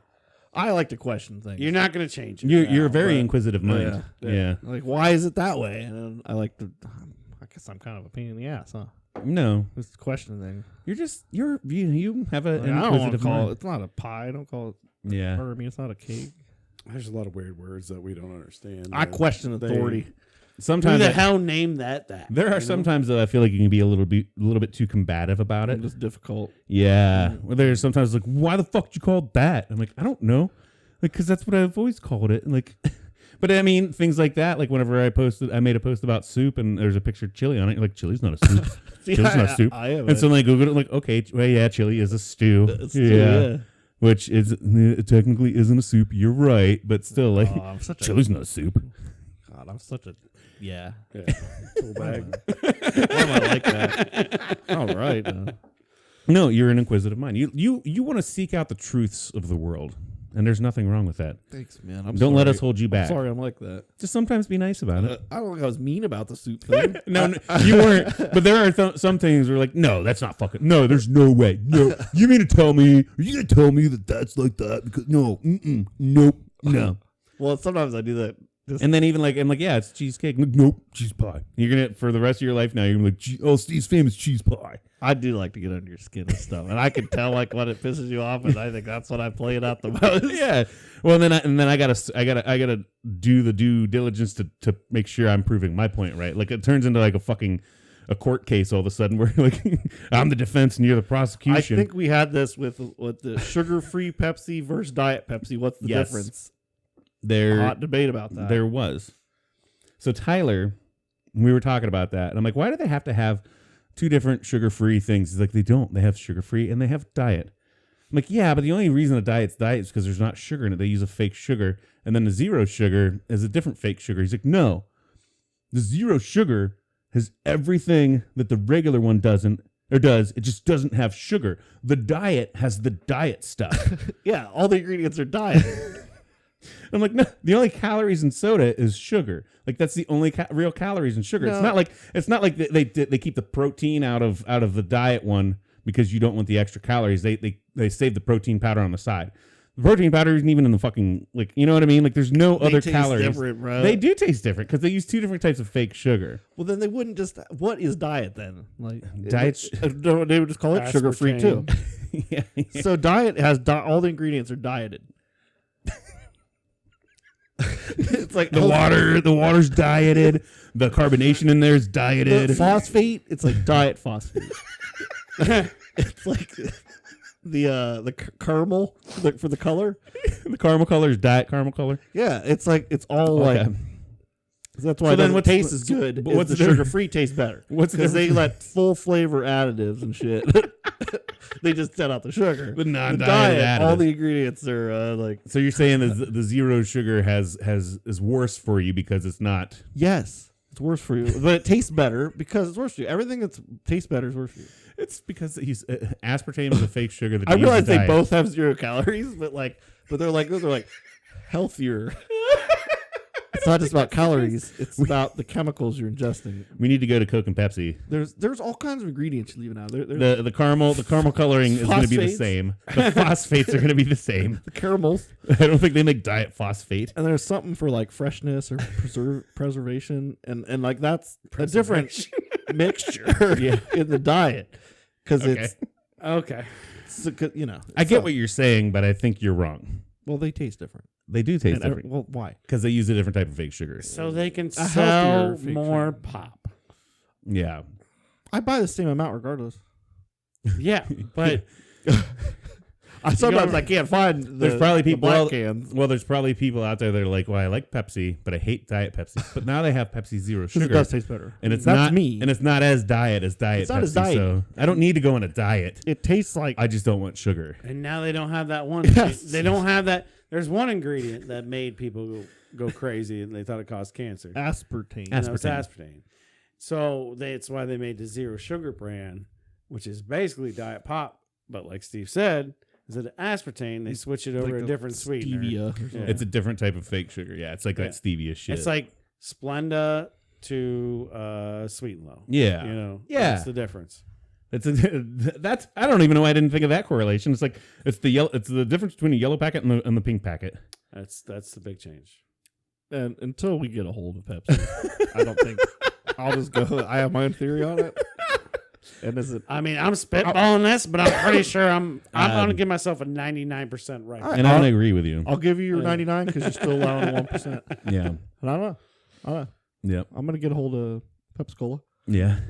I like to question things. You're not going to change it. You're a now, very but- inquisitive mind. Yeah. Like, why is it that way? And I like to. I guess I'm kind of a pain in the ass, huh? No, It's the question thing. you have Like, an I don't want to inquisitive call mind. it. It's not a pie. Don't call it. Yeah. Or I mean, it's not a cake. There's a lot of weird words that we don't understand. I that question they- authority. Who Sometimes the hell named that? there you are know? sometimes that I feel like you can be a little bit too combative about it. It's difficult. Yeah. Well, there's sometimes like, why the fuck did you call it that? I'm like, I don't know. Like, because that's what I've always called it. And like, but I mean, things like that. Like, whenever I made a post about soup and there's a picture of chili on it. You're like, chili's not a soup. Chili's not soup. I am. And so then I Googled it. I'm like, okay, well, yeah, chili is a stew. yeah. Which is it technically isn't a soup. You're right, but still, like, I'm such a. chili's not a soup. God, I'm such a. Yeah. Yeah. Tool bag. Why am I like that? All right. No, you're an inquisitive mind. You want to seek out the truths of the world, and there's nothing wrong with that. Thanks, man. Don't let us hold you back. Sorry, I'm like that. Just sometimes be nice about it. I don't think I was mean about the soup thing. No, you weren't. But there are some things where like, no, that's not fucking. No, there's no way. No, you mean to tell me? Are you gonna tell me that that's like that? Because no, nope, no. Well, sometimes I do that And then even like, I'm like, yeah, it's cheesecake. Like, nope, cheese pie. You're gonna for the rest of your life now. You're gonna be like, oh, Steve's famous cheese pie. I do like to get under your skin and stuff, and I can tell like when it pisses you off, and I think that's when I play it out the most. Yeah. Well, and then I gotta do the due diligence to make sure I'm proving my point right. Like it turns into like a court case all of a sudden where like I'm the defense and you're the prosecution. I think we had this with the sugar-free Pepsi versus Diet Pepsi. What's the difference? Hot debate about that. There was. So Tyler, we were talking about that, and I'm like, why do they have to have two different sugar-free things? He's like, they don't. They have sugar-free and they have diet. I'm like, yeah, but the only reason the diet's diet is because there's not sugar in it. They use a fake sugar, and then the zero sugar is a different fake sugar. He's like, no, the zero sugar has everything that the regular one doesn't. Or does. It just doesn't have sugar. The diet has the diet stuff. Yeah, all the ingredients are diet. I'm like, no, the only calories in soda is sugar. Like that's the only real calories in sugar. No. It's not like they keep the protein out of the diet one because you don't want the extra calories. They save the protein powder on the side. The protein powder isn't even in the fucking like, you know what I mean? Like there's no other taste calories. different, bro. They do taste different because they use two different types of fake sugar. Well, then they wouldn't just. What is diet then? Like Diet. They would just call it sugar-free too. Yeah. So diet has all the ingredients are dieted. It's like The water's dieted. The carbonation in there is dieted. the phosphate. It's like diet phosphate. It's like the caramel for the color. The caramel color is diet caramel color. Yeah, it's like it's all Okay. like. That's why So it then doesn't what's- taste as good. but what's the the difference? sugar-free tastes better? What's the Because they difference? let full flavor additives and shit. They just set out the sugar. The non-diet diet, all additives. the ingredients are like. So you're saying the zero sugar is worse for you because it's not. Yes, it's worse for you, but it tastes better because it's worse for you. Everything that tastes better is worse for you. It's because he's aspartame is a fake sugar. That I they use realize in they diet. both have 0 calories, but they're like those are like healthier. It's not just about calories; it's about the chemicals you're ingesting. We need to go to Coke and Pepsi. There's all kinds of ingredients you're leaving out. There, The caramel coloring is going to be the Phosphates. same. The phosphates are going to be the same. the caramels, I don't think they make diet phosphate. and there's something for like freshness or preservation, and like that's a different mixture in the diet because Okay. I get what you're saying, but I think you're wrong. Well, they taste different. They do taste different Well, why? because they use a different type of fake sugar. So they can healthier sell fake more sugar. pop. Yeah. I buy the same amount regardless. Yeah, but Sometimes I can't find. There's probably people black out, cans. Well, there's probably people out there that are like, well, I like Pepsi, but I hate Diet Pepsi. But now they have Pepsi Zero 'Cause Sugar. it does taste better, And it's that's not me. and it's not as diet as Diet It's not Pepsi. as diet. So I don't need to go on a diet. It tastes like I just don't want sugar. and now they don't have that one. Yes. They don't have that. There's one ingredient that made people go crazy, and they thought it caused cancer. aspartame. And that was Aspartame. aspartame. So that's why they made the Zero Sugar brand, which is basically diet pop. But like Steve said, instead of aspartame, they switch it over Like a a different sweetener. Stevia or something. It's a different type of fake sugar. Yeah, it's like that stevia shit. It's like Splenda to Sweet and Low. yeah. You know, Yeah. that's the difference. That's I don't even know why I didn't think of that correlation. It's like it's the difference between a yellow packet and the pink packet. That's the big change. And until we get a hold of Pepsi, I don't think I'll just go. I have my own theory on it. And is it? I mean, I'm spitballing this, but I'm pretty sure I'm going to give myself a 99% right. All And I'm gonna agree with you. I'll give you your 99 because you're still allowing 1%. Yeah. And I don't know. Yep. I'm gonna get a hold of Pepsi Cola. Yeah.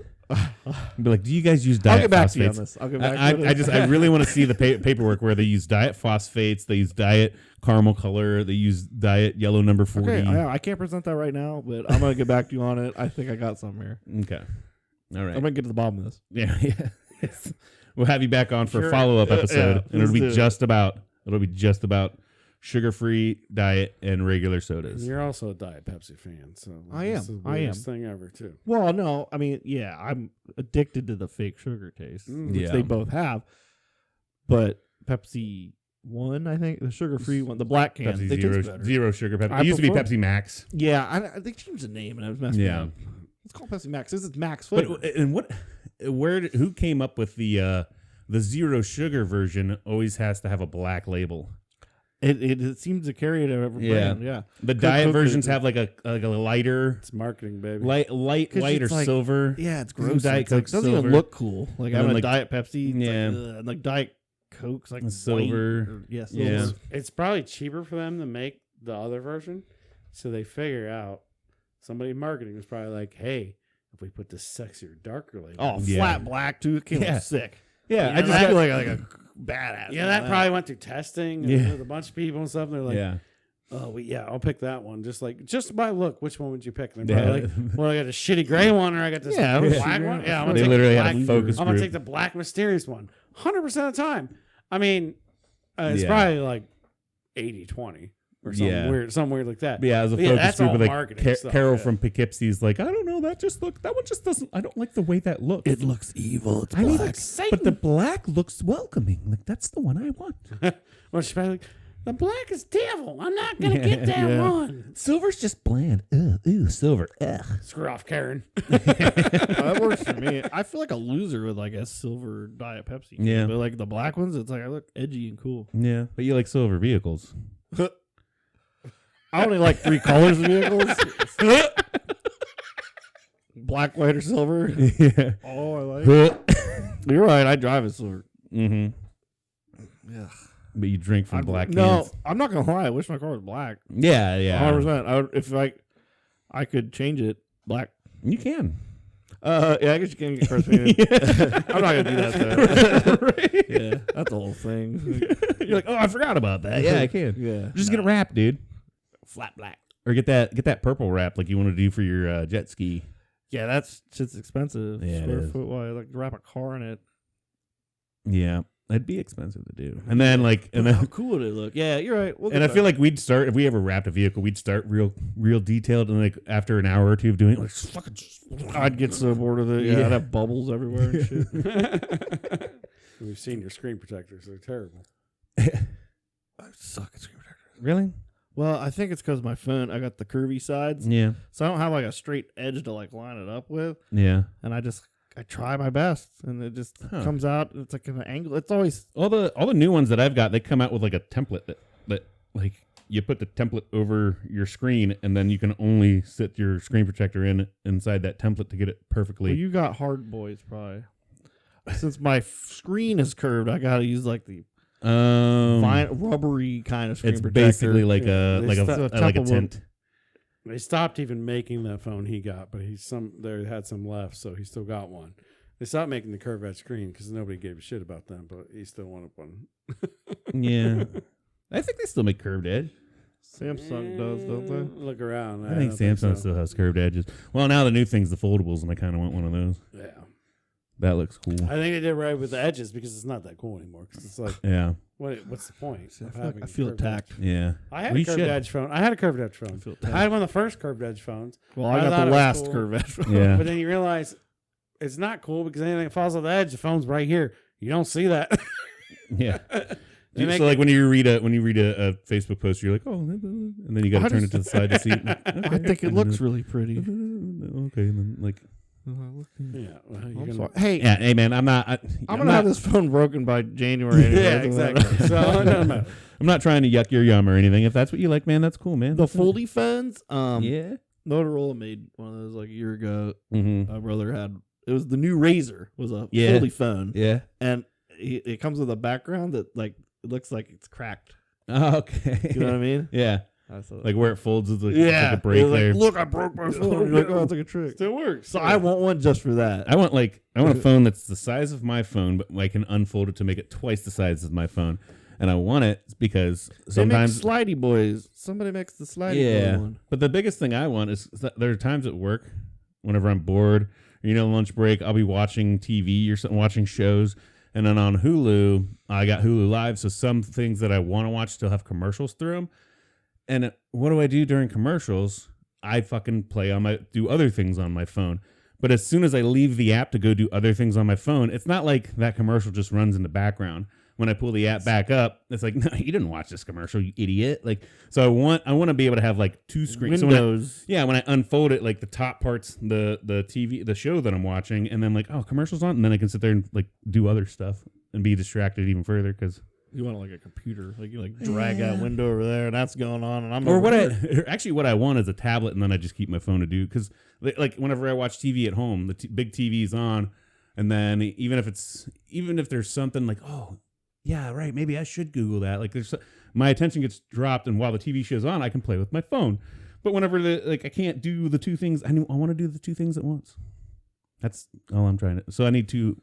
Be like, do you guys use diet I'll get back to you on phosphates? this. I'll get back to it. I really want to see the paperwork where they use diet phosphates, they use diet caramel color, they use diet yellow number 40. Okay, I can't present that right now, but I'm gonna get back to you on it. I think I got something here. Okay. All right. I'm gonna get to the bottom of this. Yeah. Yes. We'll have you back on for a Sure. follow-up episode, yeah, and it'll be let's do just about sugar-free diet and regular sodas. You're also a Diet Pepsi fan, so I this am. is the I am. weirdest thing ever, too. Well, no, I mean, yeah, I'm addicted to the fake sugar taste, which Yeah. they both have. But Pepsi One, I think, the sugar-free one, the black can, Pepsi they taste zero, better. zero sugar Pepsi. I It used to be prefer- Pepsi Max. Yeah, they changed the name, and I was messing with Yeah. it. Let's call it Pepsi Max. This is Max But flavor. and who came up with the zero sugar version always has to have a black label? It seems to carry it at every brand. Yeah. The Coke diet Coke versions is- have like a lighter, It's marketing, baby. white or it's like- silver. Yeah, it's Some gross. Diet It's like, Coke doesn't silver. even look cool. Like And having then, a like- Diet Pepsi. It's Yeah. like, and like Diet Coke's like Silver. white or- yeah, Yeah. silver. It's probably cheaper for them to make the other version, so they figure out. Somebody in marketing was probably like, "Hey, if we put this sexier, darker label, Oh, Yeah. flat black too. It came Yeah. sick. Yeah, You I know, just I got feel like a badass. yeah, on that probably went through testing Yeah. with a bunch of people and stuff." And they're like, yeah. "Oh, I'll pick that one." Just by look, which one would you pick? And they're probably Yeah. like, "Well, I got a shitty gray one, or I got this Yeah, black yeah. one." Yeah, I'm gonna They take literally the had black, a focus I'm gonna group. take the black mysterious one. 100% of the time. I mean, it's Yeah. probably like 80-20 or something weird like that. But yeah, as a But yeah, focus that's group, all of like marketing stuff, Carol yeah. from Poughkeepsie's like, I don't know, that one just doesn't. I don't like the way that looks. It looks evil. It's I need black. but the black looks welcoming. Like that's the one I want. Well, she's probably like, the black is devil. I'm not gonna get that Yeah. one. Silver's just bland. Ugh, ooh, silver. Ugh. Screw off, Karen. That works for me. I feel like a loser with like a silver Diet Pepsi. Yeah. But like the black ones, it's like I look edgy and cool. Yeah, but you like silver vehicles. I only like 3 colors of vehicles. Black, white, or silver. Yeah. Oh, I like. mm-hmm. You're right. I drive a silver. But you drink from black cans. I'm not gonna lie. I wish my car was black. Yeah, yeah. 100%. If I could change it black. You can. Yeah, I guess you can get cars painted. I'm not gonna do that though. Right. Yeah, that's the whole thing. You're like, oh, I forgot about that. Yeah, I can. Yeah, Just get a wrap, dude. flat black. Or get that purple wrap like you want to do for your jet ski. Yeah, that's shit's expensive. Yeah, it Square is. foot wide. Like wrap a car in it. Yeah, that'd be expensive to do. And then How cool would it look? Yeah, you're right. and I feel like we'd start if we ever wrapped a vehicle, we'd start real detailed, and like after an hour or two of doing it, like fucking. I'd get so bored of it. Yeah, Yeah. I'd have bubbles everywhere and shit. We've seen your screen protectors. They're terrible. I suck at screen protectors. Really? Well, I think it's because my phone, I got the curvy sides, Yeah, so I don't have like a straight edge to like line it up with, yeah. and I try my best, and it just comes out. It's like an angle. It's always All the new ones that I've got, they come out with like a template that like you put the template over your screen, and then you can only sit your screen protector inside that template to get it perfectly. well, you got hard boys probably. Since my screen is curved, I gotta use like the fine rubbery kind of screen it's protector. basically like Yeah, a they like a st- like a Temple tint. They stopped even making that phone he got, but they had some left, so he still got one. They stopped making the curved edge screen because nobody gave a shit about them, but he still wanted one. Yeah, I think they still make curved edge. Samsung does, don't they? Look around. I think don't Samsung so. still has curved edges. Well, now the new thing's the foldables, and I kind of want one of those. Yeah. That looks cool. I think they did right with the edges because it's not that cool anymore. Because it's like, Yeah, what's the point? of having I feel curved attacked. edge? yeah. I had We a curved should. edge phone. I had a curved edge phone. I feel I had one of the first curved edge phones. Well, I I thought got it the was last cool. curved edge. Yeah. But then you realize it's not cool because anything that falls off the edge, the phone's right here. You don't see that. Yeah. They make So like when you read a Facebook post, you're like, oh, and then you got to turn it to the side to see it. I think it looks really pretty. Okay, and then like, yeah. Well, you I'm can- sorry. Hey, yeah, hey man, I'm not. I'm gonna have this phone broken by January. anyway. Yeah, exactly. So it doesn't matter. I'm not trying to yuck your yum or anything. If that's what you like, man, that's cool, man. The foldy phones. Yeah. Motorola made one of those like a year ago. Mm-hmm. My brother had. It was the new Razr. Was a Yeah. foldy phone, Yeah. and it comes with a background that like it looks like it's cracked. Oh, okay. You know what I mean? Yeah. I thought, Like where it folds, it's like, yeah, like a break it was there. like, look, I broke my phone. You're like, oh, it's like a trick. Still works. So I want one just for that. I want a phone that's the size of my phone, but I can unfold it to make it twice the size of my phone. And I want it because sometimes they make slidey boys. Somebody makes the slidey yeah. boy one. But the biggest thing I want is that there are times at work, whenever I'm bored, or, lunch break, I'll be watching TV or something, watching shows. And then on Hulu, I got Hulu Live. So some things that I want to watch still have commercials through them. And what do I do during commercials? I fucking do other things on my phone. But as soon as I leave the app to go do other things on my phone, it's not like that commercial just runs in the background. When I pull the app back up, it's like, no, you didn't watch this commercial, you idiot. Like, so I want to be able to have like two screens. Windows. So when I unfold it, like the top parts, the TV, the show that I'm watching, and then like, oh, commercials on, and then I can sit there and like do other stuff and be distracted even further because You want like a computer, like you like drag that window over there, and that's going on, and I'm Or over what here. what I want is a tablet, and then I just keep my phone to do because like whenever I watch TV at home, the big TV's on, and then even if there's something like, oh yeah, right, maybe I should Google that. Like my attention gets dropped, and while the TV show's on, I can play with my phone. But whenever I can't do the two things, I want to do the two things at once. That's all I'm trying to. So I need two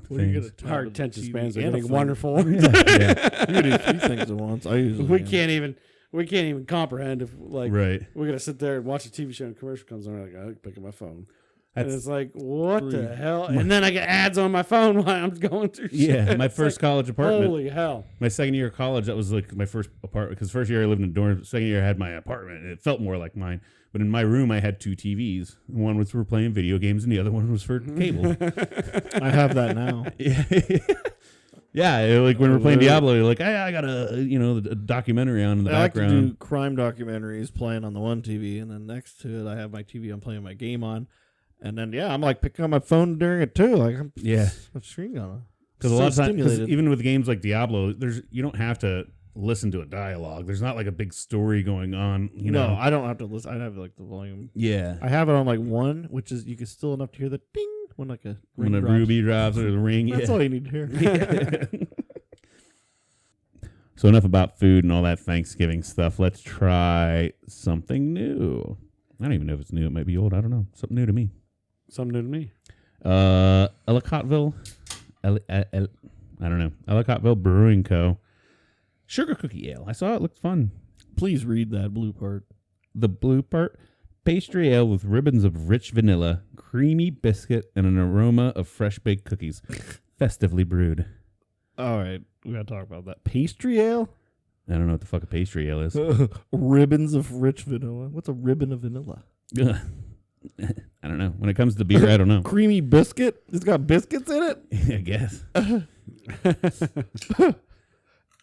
things. Our attention spans are and a getting phone. wonderful. Yeah. You can do 3 things at once. I usually we can't even comprehend if like Right. we're gonna sit there and watch a TV show and commercial comes on. We're like, I pick up my phone. And That's- it's like, what 3. the hell? And then I get ads on my phone while I'm going through shit. Yeah, my It's first like, college apartment. holy hell. My second year of college, that was like my first apartment. Because first year I lived in a dorm. Second year I had my apartment. And it felt more like mine. But in my room, I had 2 TVs. One was for playing video games, and the other one was for cable. I have that now. Yeah, like when we're playing Diablo, you're like, I got a documentary on in the I like to background. do crime documentaries playing on the one TV, and then next to it, I have my TV I'm playing my game on. And then, I'm like picking up my phone during it too. Like, I'm screen on. Because a lot of times, even with games like Diablo, you don't have to listen to a dialogue. There's not like a big story going on. You know, No, I don't have to listen. I have like the volume. yeah. I have it on like 1, which is you can still enough to hear the ding when like a When ring a drops. ruby drops or the ring, That's all you need to hear. Yeah. So enough about food and all that Thanksgiving stuff. Let's try something new. I don't even know if it's new. It might be old. I don't know. Something new to me. Something new to me. Ellicotville. I don't know. Ellicotville Brewing Co. Sugar Cookie Ale. I saw it. Looked fun. Please read that blue part. The blue part. Pastry ale with ribbons of rich vanilla, creamy biscuit, and an aroma of fresh baked cookies. Festively brewed. All right, we gotta talk about that. Pastry ale? I don't know what the fuck a pastry ale is. Ribbons of rich vanilla. What's a ribbon of vanilla? I don't know. When it comes to beer, I don't know. Creamy biscuit? It's got biscuits in it? I guess.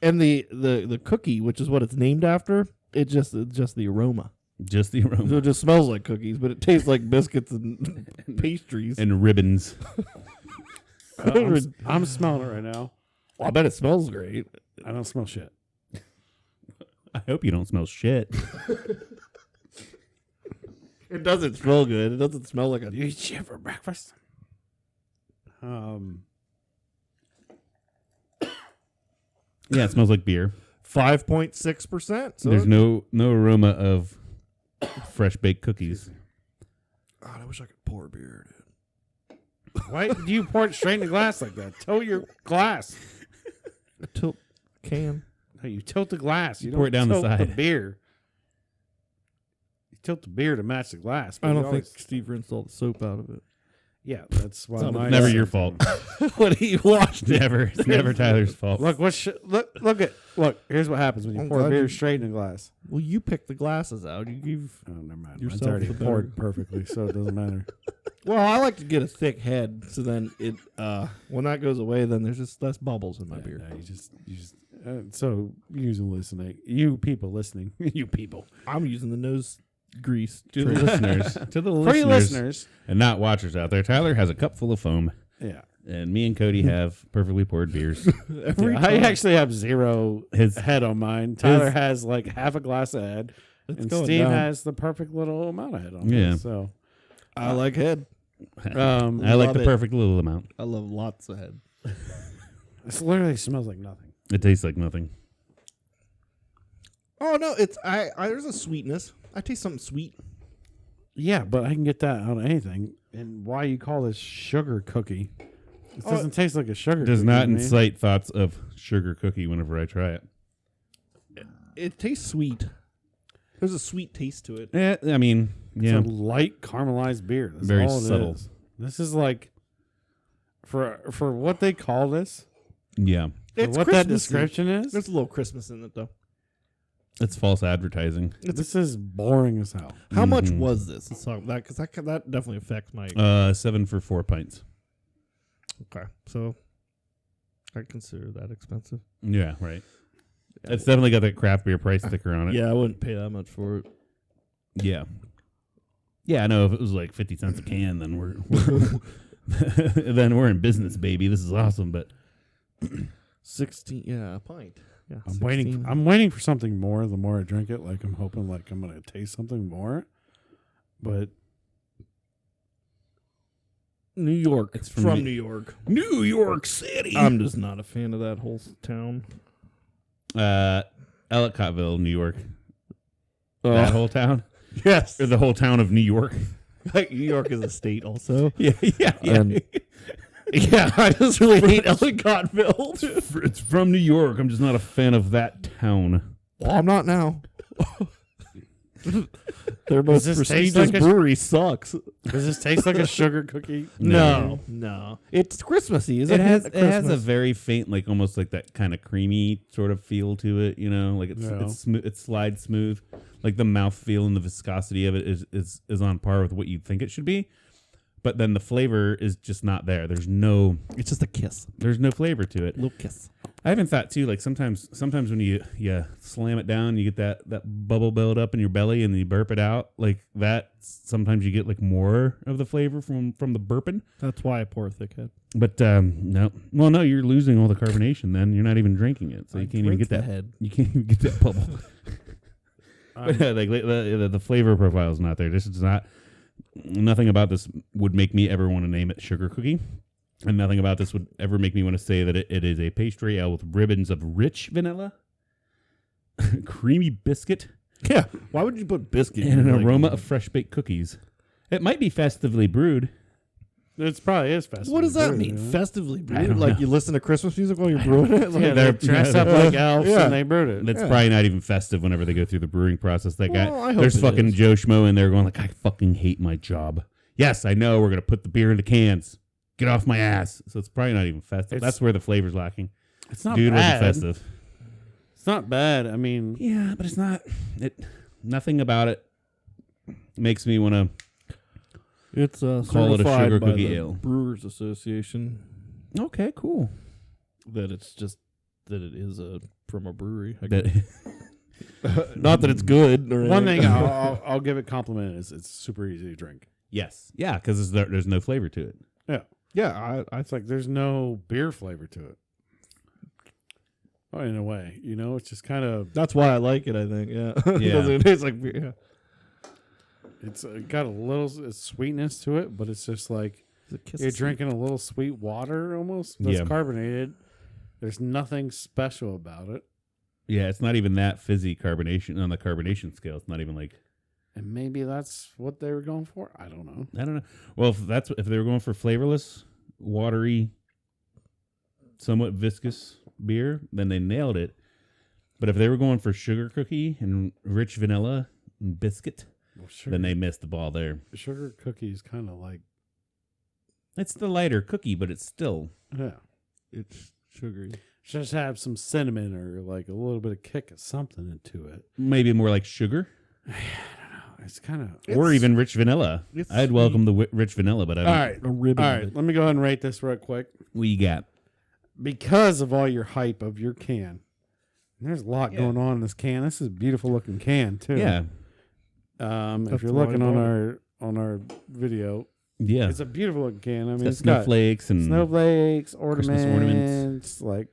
And the cookie, which is what it's named after, it's just the aroma. Just the aroma. So it just smells like cookies, but it tastes like biscuits and pastries. And ribbons. I'm smelling it right now. Well, I bet it smells great. I don't smell shit. I hope you don't smell shit. It doesn't smell good. It doesn't smell like a... You eat shit for breakfast? Yeah, it smells like beer. 5.6%. So There's no aroma of fresh baked cookies. God, I wish I could pour beer, dude. Why do you pour it straight in the glass like that? Tilt your glass. Tilt can. No, you tilt the glass. You Pour don't it down the tilt side. beer. You tilt the beer to match the glass. but I you don't think always- Steve rinsed all the soap out of it. Yeah, that's why. It's mine Never is- your fault. What he washed Never. It's never Tyler's fault. Look look. Here's what happens when you I'm pour glad beer you- straight in a glass. Well, you picked the glasses out. You gave. Oh, never mind. Yourself Mine's already the better. poured perfectly, so it doesn't matter. Well, I like to get a thick head, so then it when that goes away, then there's just less bubbles in my beer. No, you just. So you people listening, you people, I'm using the nose grease. To the listeners. To the for you listeners. listeners, And not watchers out there. Tyler has a cup full of foam. yeah. And me and Cody have perfectly poured beers. Every I time. actually have zero His head on mine. Tyler has like half a glass of head, It's and going Steve down. has the perfect little amount of head on. Yeah. his, So, I like head. I like love the it. perfect little amount. I love lots of head. it literally smells like nothing. It tastes like nothing. Oh no, it's I there's a sweetness. I taste something sweet. Yeah, but I can get that out of anything. And why you call this sugar cookie? It doesn't taste like a sugar. Does cookie not to me. incite thoughts of sugar cookie whenever I try it. It tastes sweet. There's a sweet taste to it. I mean, yeah. It's a light caramelized beer. That's Very all it subtle. is. This is like for what they call this. Yeah. For It's what that Christmassy. description is. There's a little Christmas in it though. It's false advertising. This is boring as hell. How much Mhm. was this? Let's talk about that because that definitely affects my. 7 for 4 pints. Okay, so I consider that expensive. Yeah, right. It's definitely got that craft beer price sticker on it. Yeah, I wouldn't pay that much for it. Yeah. Yeah, I know if it was like 50 cents a can, then we're then we're in business, baby. This is awesome, but 16. Yeah, a pint. Yeah, I'm 16. waiting. I'm waiting for something more. The more I drink it, like I'm hoping, like I'm gonna taste something more. But New York. It's It's from from New- New York. New York City. I'm just not a fan of that whole town. Ellicotville, New York. Oh. That whole town? Yes. Or the whole town of New York? Like New York is a state also. Yeah. And- Yeah, I just really hate Ellicotville. It's from New York. I'm just not a fan of that town. Well, I'm not now. Their most this taste prestigious like a- brewery sucks. does this taste like a sugar cookie? No. It's Christmassy. Isn't It has a Christmas? very faint, like almost like that kind of creamy sort of feel to it. You know, like Yeah. it's smooth. It slides smooth. Like the mouthfeel and the viscosity of it is on par with what you'd think it should be. But then the flavor is just not there. There's no It's just a kiss. flavor to it. A little kiss. I even thought too, like sometimes when you slam it down, you get that bubble build up in your belly and then you burp it out. Like that, sometimes you get like more of the flavor from the burping. That's why I pour thickhead. But no, well, no, you're losing all the carbonation. Then you're not even drinking it, so you can't even get that head. You can't even get that bubble. But, like the flavor profile is not there. This is not. Nothing about this would make me ever want to name it sugar cookie. And nothing about this would ever make me want to say that it is a pastry ale with ribbons of rich vanilla, creamy biscuit, Yeah. Why would you put biscuit? and an in, like- aroma of fresh baked cookies. It might be festively brewed. It probably is festive. What does that mean? Festively brewed? don't Like know. you listen to Christmas music while you're brewing it? Like, Yeah, they're dressed up like elves Yeah. and they brewed it. That's probably not even festive whenever they go through the brewing process. That Well, I guy, hope there's it fucking is. Joe Schmo in there going like, I fucking hate my job. Yes, I know. We're gonna put the beer into cans. Get off my ass. So it's probably not even festive. That's where the flavor's lacking. It's not Dude bad. wasn't festive. It's not bad. I mean, Yeah, but it's not. Nothing about it makes me want to. It's Call it a certified sugar by cookie the ale. Brewers Association Okay, cool. that it's just that it is from a brewery. I That, Not that it's good. Or one anything. thing I'll give it compliment is it's super easy to drink. yes, yeah, because there's no flavor to it. Yeah, It's like there's no beer flavor to it. Oh, in a way, it's just kind of that's why I like it. I think. Yeah. Yeah. Doesn't taste like beer. Yeah. it's got a little sweetness to it, but it's just like you're drinking a little sweet water almost that's Yeah. carbonated. There's nothing special about it, Yeah, it's not even that fizzy carbonation on the carbonation scale. It's not even like and maybe that's what they were going for. I don't know. I don't know. Well, if they were going for flavorless, watery, somewhat viscous beer, then they nailed it. But if they were going for sugar cookie and rich vanilla and biscuit, Well, sugar, then they missed the ball there. sugar cookies kind of like It's the lighter cookie, but it's still It's sugary. just have some cinnamon or like a little bit of kick of something into it. maybe more like sugar It's kind of or even rich vanilla. it's I'd welcome the rich vanilla, but I don't. all right. A ribbon. All right, let me go ahead and rate this real quick. What you got? Because of all your hype of your can, and there's a lot going on in this can. This is a beautiful looking can too. Yeah, If That's you're why I looking bought on our video, yeah. it's a beautiful looking can. I mean, It's it's got got snowflakes and snowflakes, Christmas ornaments, like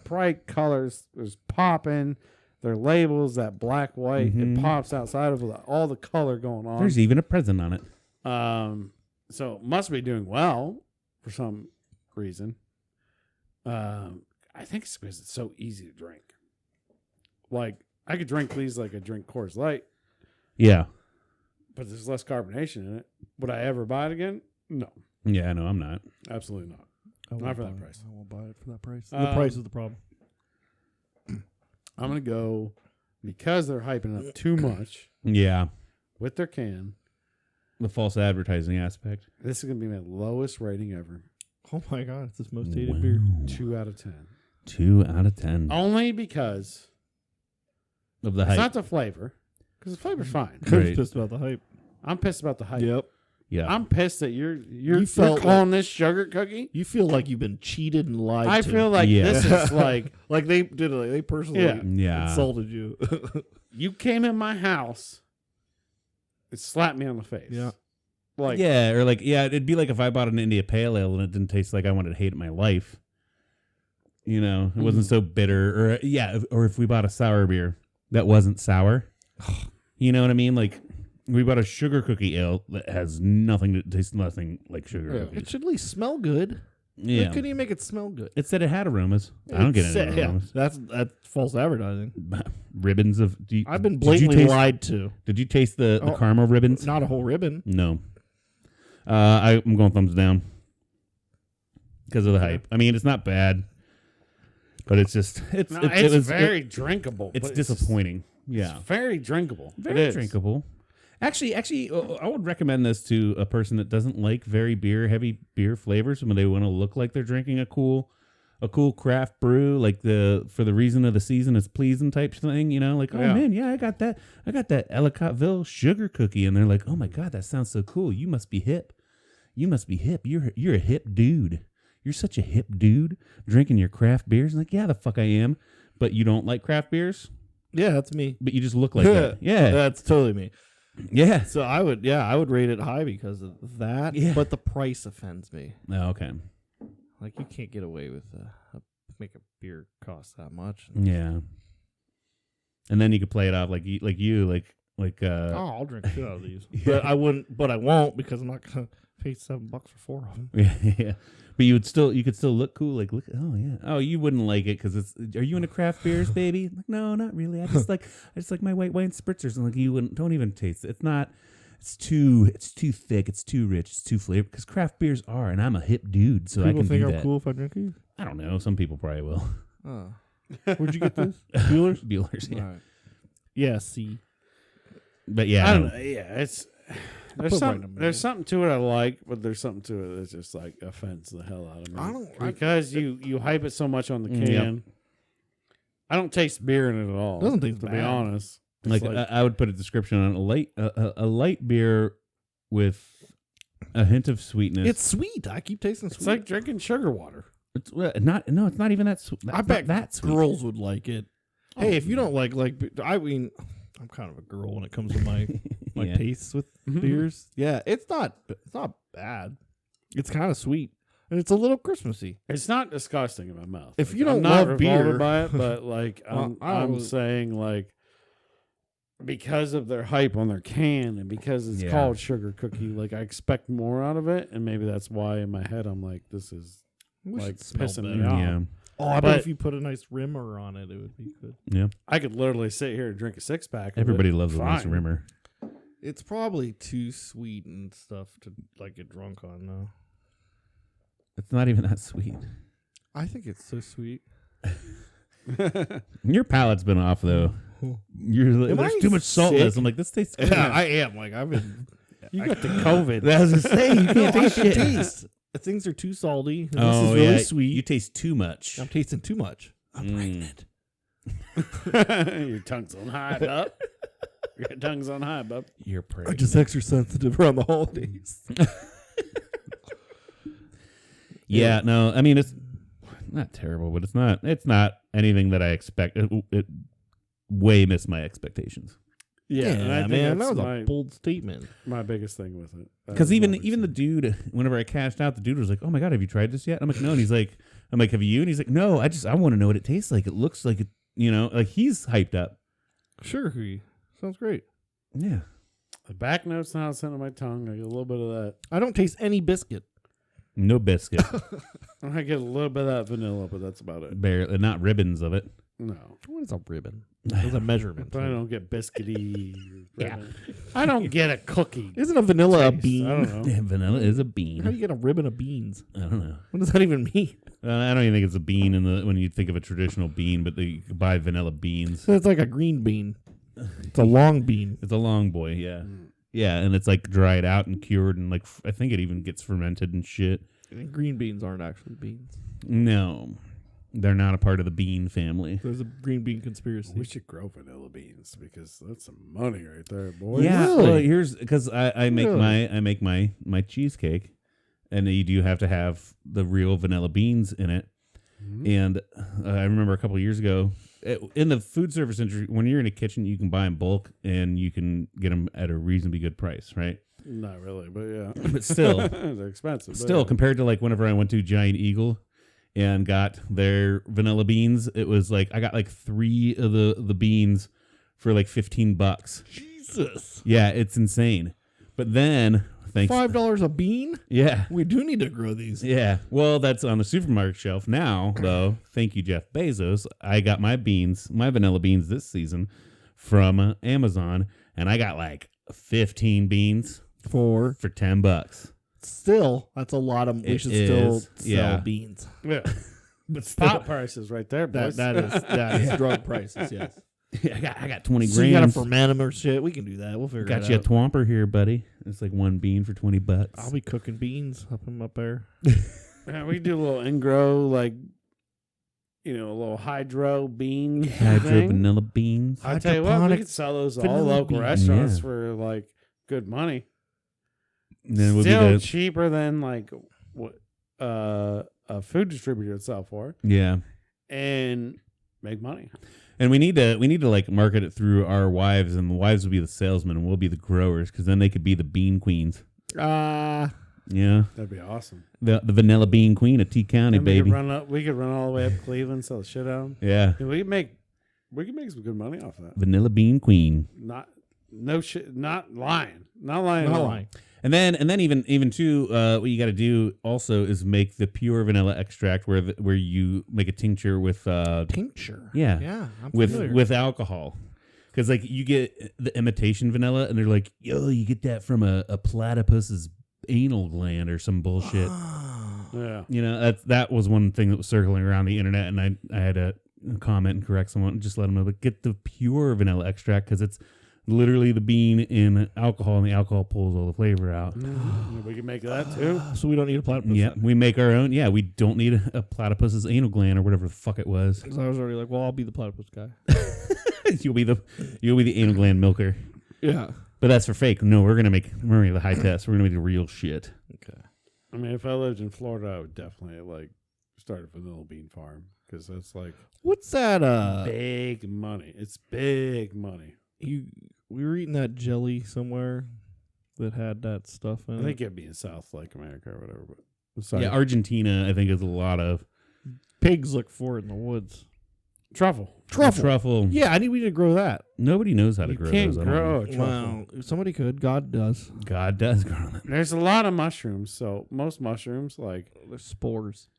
bright colors. There's popping. Their labels, that black, white, Mhm. it pops outside of all the color going on. there's even a present on it. So it must be doing well for some reason. I think it's because it's so easy to drink. Like I could drink these like I drink Coors Light, Yeah, but there's less carbonation in it. Would I ever buy it again? No, yeah. I know. I'm not. absolutely not. I won't Not for buy that it. price. I won't buy it for that price. Um, The price is the problem. I'm gonna go because they're hyping up too much Yeah, with their can. the false advertising aspect. This is gonna be my lowest rating ever. Oh my god, it's this most hated beer. 2 out of 10. 2 out of 10 Only because of the it's hype. not the flavor, because the flavor's fine. I was Right. pissed about the hype. I'm pissed about the hype. Yep. Yeah, I'm pissed that you're You felt calling this sugar cookie. You feel like you've been cheated and lied I to. feel like Yeah. this is like like they did it. Like they personally Yeah. yeah. insulted you. you came in my house, it slapped me on the face. Yeah. Like Yeah, or like it'd be like if I bought an India Pale Ale and it didn't taste like I wanted to hate my life. You know, it wasn't so bitter. Or if we bought a sour beer that wasn't sour. You know what I mean? Like, we bought a sugar cookie ale that has tastes nothing like sugar cookies. It should at least smell good. Yeah. Why couldn't you make it smell good? It said it had aromas. I don't get any aromas. That's false advertising. Ribbons of... I've been blatantly lied to. Did you taste the caramel ribbons? Not a whole ribbon. No. I'm going thumbs down. Because of the hype. I mean, it's not bad. But it's just... It's very drinkable. It's disappointing. Yeah. It's very drinkable. Very drinkable. Actually, I would recommend this to a person that doesn't like very heavy beer flavors when they want to look like they're drinking a cool craft brew, like for the reason of the season is pleasing type thing, you know, like, man, I got that Ellicotville sugar cookie, and they're like, oh my God, that sounds so cool. You must be hip. You're a hip dude. You're such a hip dude drinking your craft beers. And like, yeah, the fuck I am. But you don't like craft beers? Yeah, that's me. But you just look like that. Yeah. That's totally me. Yeah. So I would rate it high because of that. Yeah. But the price offends me. Oh, okay. Like, you can't get away with make a beer cost that much. Yeah. And then you could play it off like you. I'll drink shit out of these. But I won't because I'm not gonna pay $7 for 4 of them. Yeah. But you could still look cool. Like, look, oh yeah. Oh, you wouldn't like it because are you into craft beers, baby? Like, no, not really. I just like my white wine spritzers. And like, don't even taste it. It's too thick. It's too rich. It's too flavored. Because craft beers are, and I'm a hip dude, so I can do that. People think I'm cool if I drink these? I don't know. Some people probably will. Oh. Where'd you get this? Bueller's? Bueller's, yeah. Right. Yeah, see. But yeah. I don't know. Yeah, there's something to it I like, but there's something to it that's just like offends the hell out of me. Because you hype it so much on the can. Yep. I don't taste beer in it at all. Doesn't taste to bad. be honest. Like I would put a description on a light beer with a hint of sweetness. It's sweet. I keep tasting sweet. It's like drinking sugar water. It's not even that sweet. I bet that sweet. Girls would like it. Hey, if you don't like I mean, I'm kind of a girl when it comes to my tastes with beers. Yeah, it's not bad. It's kind of sweet. And it's a little Christmassy. It's not disgusting in my mouth. If like, you don't I'm not love beer, by it, but like I'm saying like because of their hype on their can and because it's called sugar cookie, like I expect more out of it, and maybe that's why in my head I'm like, this is like pissing me off. Yeah. Oh, I bet if you put a nice rimmer on it, it would be good. Yeah, I could literally sit here and drink a 6-pack. Everybody loves a nice rimmer. It's probably too sweet and stuff to like get drunk on, though. It's not even that sweet. I think it's so sweet. Your palate's been off though. There's too much salt in this. I'm like, this tastes good. Yeah, I am. Like, I've been. You got the COVID. I was gonna say you can't taste shit. Taste. Things are too salty. This is really sweet. You taste too much. I'm tasting too much. I'm pregnant. Your tongue's on high, bub. Your tongue's on high, bub. You're pregnant. I'm just extra sensitive around the holidays. Yeah, no, I mean it's not terrible, but it's not anything that I expect. It way missed my expectations. Yeah, man, that was a bold statement. My biggest thing with it, because even the dude, whenever I cashed out, the dude was like, "Oh my God, have you tried this yet?" I'm like, "No," and he's like, "I'm like, have you?" And he's like, "No, I want to know what it tastes like. It looks like it, like he's hyped up." Sure, sounds great. Yeah, the back note's not sent on my tongue. I get a little bit of that. I don't taste any biscuit. No biscuit. I get a little bit of that vanilla, but that's about it. Barely, not ribbons of it. No. What is a ribbon? It's a measurement. But I don't get biscuity. Yeah. I don't get a cookie. Isn't a vanilla a bean? I don't know. Yeah, vanilla is a bean. How do you get a ribbon of beans? I don't know. What does that even mean? I don't even think it's a bean when you think of a traditional bean, but you can buy vanilla beans. So it's like a green bean. It's a long bean. It's a long boy, yeah. Yeah, and it's like dried out and cured, and like I think it even gets fermented and shit. Green beans aren't actually beans. No, they're not a part of the bean family. There's a green bean conspiracy. We should grow vanilla beans because that's some money right there, boy. Yeah, really? well, here's because I make my cheesecake, and you do have to have the real vanilla beans in it. Mm-hmm. And I remember a couple of years ago in the food service industry, when you're in a kitchen, you can buy in bulk and you can get them at a reasonably good price, right? Not really, but yeah. But still, they're expensive. Still, compared to like whenever I went to Giant Eagle and got their vanilla beans. It was like I got like 3 of the beans for like $15. Jesus. Yeah, it's insane. But then thanks $5 a bean? Yeah. We do need to grow these. Yeah. Well, that's on the supermarket shelf now, though. Thank you, Jeff Bezos. I got my vanilla beans this season from Amazon, and I got like 15 beans For for $10. still, that's a lot of. We It should still is, sell yeah. beans. Yeah. But still, Pot prices right there, boys. That is drug prices. Yes. I got 20 So you got to grams. ferment them or shit. We can do that. We'll figure Got it you a out. twomper here, buddy. It's like 1 bean for $20. I'll be cooking beans up there. Yeah, we do a little in-grow, like, a little hydro bean Hydro thing. vanilla beans. I'll tell you what, we Hydroponic could sell those to all vanilla local beans. restaurants Yeah. for, like, good money. And then we'll Still be cheaper than, like, what a food distributor would sell for, yeah. and make money. And we need to like market it through our wives, and the wives will be the salesmen, and we'll be the growers, because then they could be the bean queens. Yeah, That'd be awesome. the vanilla bean queen of T County, And baby. we could run all the way up Cleveland, sell the shit out of them. Yeah, And we could make some good money off that. vanilla bean queen. Not lying. Not Not at all. lying. And then even too, what you got to do also is make the pure vanilla extract, where you make a tincture with Tincture. Yeah. Yeah. I'm familiar. with alcohol. Because like you get the imitation vanilla, and they're like, yo, you get that from a platypus's anal gland or some bullshit. Yeah. You know, that was one thing that was circling around the internet, and I had to comment and correct someone and just let them know, but get the pure vanilla extract, because it's literally the bean in alcohol, and the alcohol pulls all the flavor out. We can make that too. So we don't need a platypus. Yeah, we make our own. Yeah, we don't need a platypus's anal gland or whatever the fuck it was. So I was already like, well, I'll be the platypus guy. You'll be the anal gland milker. Yeah. But that's for fake. No, we're gonna make the high test. We're gonna make the real shit. Okay. I mean, if I lived in Florida, I would definitely like start a vanilla bean farm, because that's like What's that? big money. It's big money. We were eating that jelly somewhere that had that stuff in I it. think it'd be in South Lake America or whatever. But sorry. Yeah, Argentina, I think, is a lot of Pigs look for it in the woods. truffle. truffle. Yeah, we need to grow that. Nobody knows how to You grow can't those. I don't grow know. a truffle. Well, if somebody could. God does. God does grow them. There's a lot of mushrooms, so most mushrooms, like, They're spores.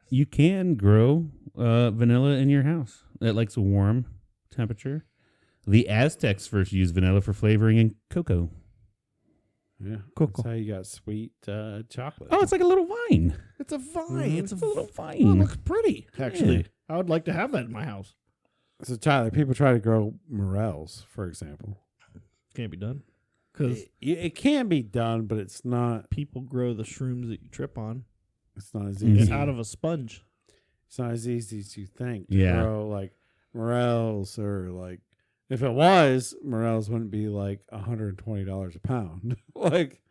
You can grow vanilla in your house. It likes a warm temperature. The Aztecs first used vanilla for flavoring in cocoa. yeah, Cocoa. that's how you got sweet chocolate. Oh, it's like a little vine. It's a vine. It's a little Oh, it vine. looks pretty, actually. I would like to have that in my house. So Tyler, people try to grow morels, for example. Can't be done. Because It can be done, but it's not. people grow the shrooms that you trip on It's not as Mhm. easy. out of a sponge. It's not as easy as you think to Yeah. grow like morels, or like, if it was, morels wouldn't be like $120 a pound. Like,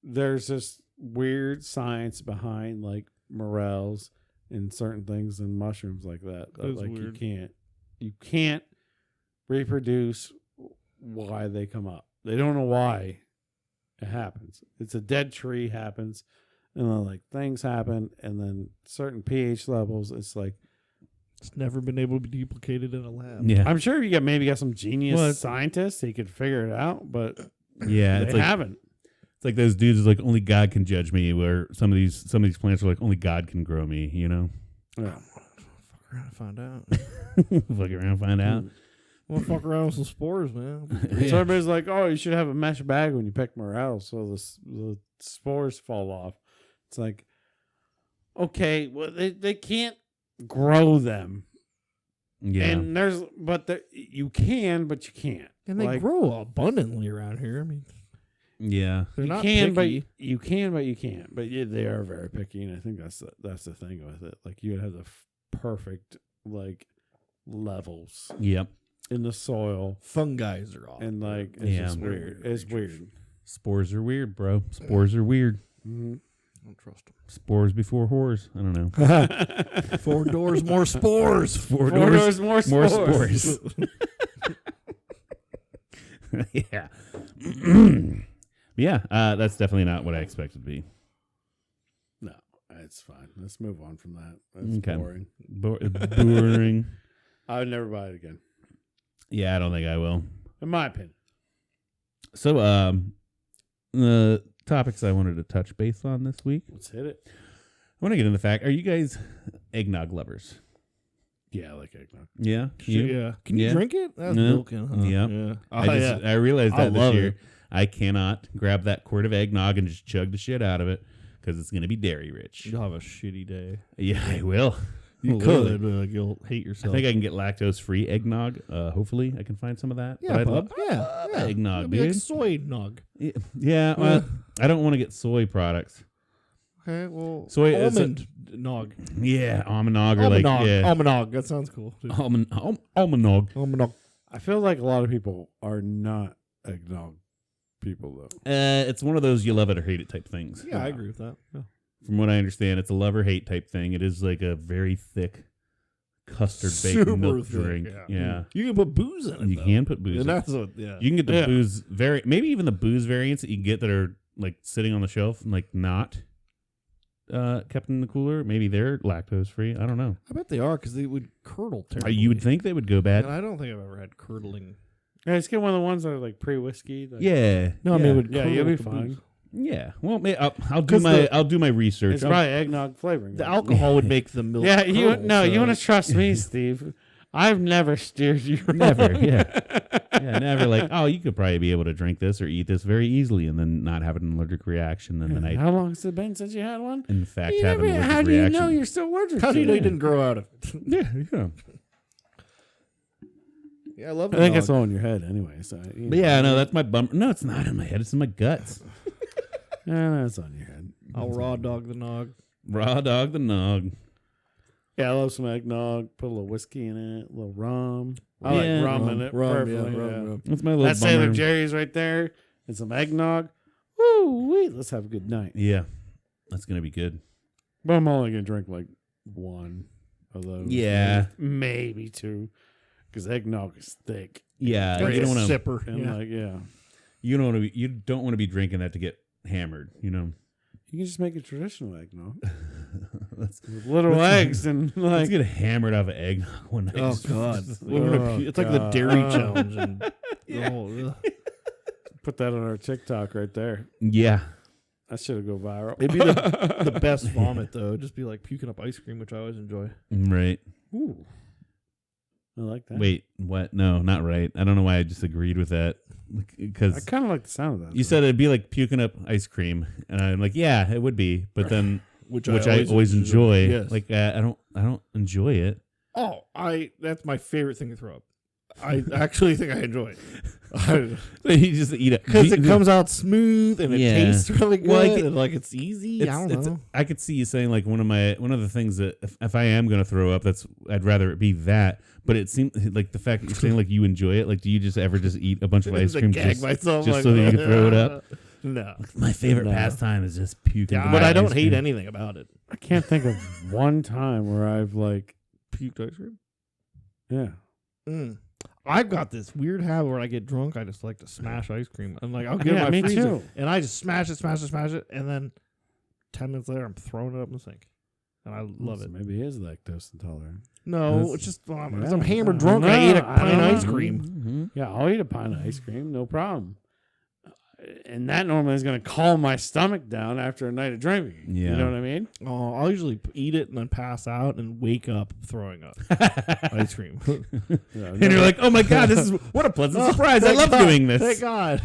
there's this weird science behind like morels and certain things and mushrooms like that. That is Like weird. you can't reproduce why they come up. They don't know why it happens. It's a dead tree happens, and then like things happen, and then certain pH levels. It's like, It's never been able to be duplicated in a lab. Yeah. I'm sure you got some genius Well, scientist. He could figure it out, but Yeah. they It's like, haven't. it's like those dudes like, only God can judge me, where some of these plants are like, only God can grow me, you know? Yeah. Fuck around and find out. Fuck around, find out. Well, fuck around with some spores, man. So everybody's like, "Oh, you should have a mesh bag when you pick morels, so the spores fall off." It's like, okay, well, they can't grow them, Yeah. and you can, but you can't. And they Like, grow abundantly around here. I mean, Yeah. they're You not can, picky. but you can, but you can't. But yeah, they are very picky, and I think that's the thing with it. Like, you have the perfect like levels Yep. in the soil, Fungi are off. and like it's Yeah. just weird. It's weird. Spores are weird, bro. Spores are weird. Mhm. I don't trust them. Spores before whores. I don't know. 4 doors, more spores. Four Four doors, more more spores. spores. Yeah. Yeah. That's definitely not what I expected to be. No, It's fine. Let's move on from that. That's Okay. boring. Boring. I would never buy it again, Yeah, I don't think I will. in my opinion. So, the topics I wanted to touch base on this week. Let's hit it. I want to get into the fact. Are you guys eggnog lovers? Yeah, I like eggnog. Yeah. Yeah. Can you Yeah. drink it? That's No. milking. Huh? Yep. Yeah. I realized I that this love year. it. I cannot grab that quart of eggnog and just chug the shit out of it because it's going to be dairy rich. You'll have a shitty day. Yeah, I will. You Literally. could, but like, you'll hate I yourself. think I can get lactose-free eggnog. Hopefully, I can find some of that. Yeah, But I bub. love Yeah. eggnog, It'll be dude. like soy nog. Yeah, well, I don't want to get soy products. Okay, well, Soy is almond nog. Yeah, almond nog or Almond like nog. yeah, Almond nog. That sounds cool. Dude. almond nog. Almond nog. I feel like a lot of people are not eggnog people, though. It's one of those you love it or hate it type things. Yeah, I agree with that. Yeah. From what I understand, it's a love or hate type thing. It is like a very thick custard Super baked milk thick, drink. yeah. Yeah. You can put booze in it. You though. can put booze. And in. that's what. Yeah. You can get the Yeah. booze maybe even the booze variants that you can get that are like sitting on the shelf and like not kept in the cooler. Maybe they're lactose free. I don't know. I bet they are because they would curdle terribly. You would think they would go bad. And I don't think I've ever had curdling. Yeah, just get one of the ones that are like pre-whiskey. Like, Yeah. No, I mean, yeah. it would Yeah, curdle you'll be with the fine. booze. Yeah. Well, I'll do 'Cause I'll do my research. It's probably eggnog flavoring. The alcohol would make the milk. Yeah, you curdle, want so- to trust me, Steve. I've never steered you wrong. Never, yeah. Yeah, never like, oh, you could probably be able to drink this or eat this very easily and then not have an allergic reaction. And then I, How long has it been since you had one? in fact, You have an never- allergic how do you reaction. know you're still allergic How to do you know it? you didn't grow out of it? Yeah. Yeah, I love I think it's all in your head anyway. So But yeah, no, that's my bummer. No, it's not in my head. It's in my guts. yeah, that's on your head. I'll raw dog the nog. Raw dog the nog. Yeah, I love some eggnog. Put a little whiskey in it, a little rum. I Yeah, like rum in it. Perfectly, yeah. rum. That's my little That's Sailor bummer. Jerry's right there, and some eggnog. Woo wee! Let's have a good night. Yeah, that's gonna be good. But I'm only gonna drink like one of those. Yeah. maybe two, because eggnog is thick. Yeah, Like you a don't want to. sipper. And Yeah. like, yeah, You don't want to be drinking that to get hammered. You know. you can just make a traditional eggnog Let's with little eggs and let's like. get hammered out of eggnog one night. Oh God! Oh, It's like the God. dairy challenge. And ugh. Put that on our TikTok right there. Yeah. That should go viral. It'd be the best vomit though. It'd just be like puking up ice cream, which I always enjoy. Right. Ooh, I like that. Wait. What? No, not right. I don't know why I just agreed with that. I Because kind of like the sound of that. you said it'd be like puking up ice cream, and I'm like, yeah, it would be. But then, Which I always enjoy. Yes. Like I don't enjoy it. Oh, that's my favorite thing to throw up. I actually think I enjoy it You just eat it because it comes out smooth and it Yeah. tastes really good. Well, I get- and like it's easy. I don't know. I could see you saying like one of the things that if I am gonna throw up, I'd rather it be that. But it seems like the fact that you're saying like you enjoy it. Like, do you just ever just eat a bunch of ice I cream gag just myself just like, so that you can throw it up? No, My favorite No. pastime is just puking. yeah, the but I don't ice hate cream. anything about it. I can't think of one time where I've like, Puked ice cream. yeah. I've got this weird habit where I get drunk. I just like to smash ice cream. I'm like, I'll get Yeah, my me freezer, too. and I just smash it, and then 10 minutes later, I'm throwing it up in the sink, and I love So it. maybe he is lactose intolerant. No, That's- it's just I'm Yeah. hammered I drunk. don't I ate a know. I pint of don't ice know. cream. Mhm. Yeah, I'll eat a pint of ice cream, no problem. And that normally is going to calm my stomach down after a night of drinking. Yeah. You know what I mean? Oh, I'll usually eat it and then pass out and wake up throwing up ice cream. Yeah, And you're like, oh my god, this is what a pleasant surprise! I Thank love God. doing this. Thank God.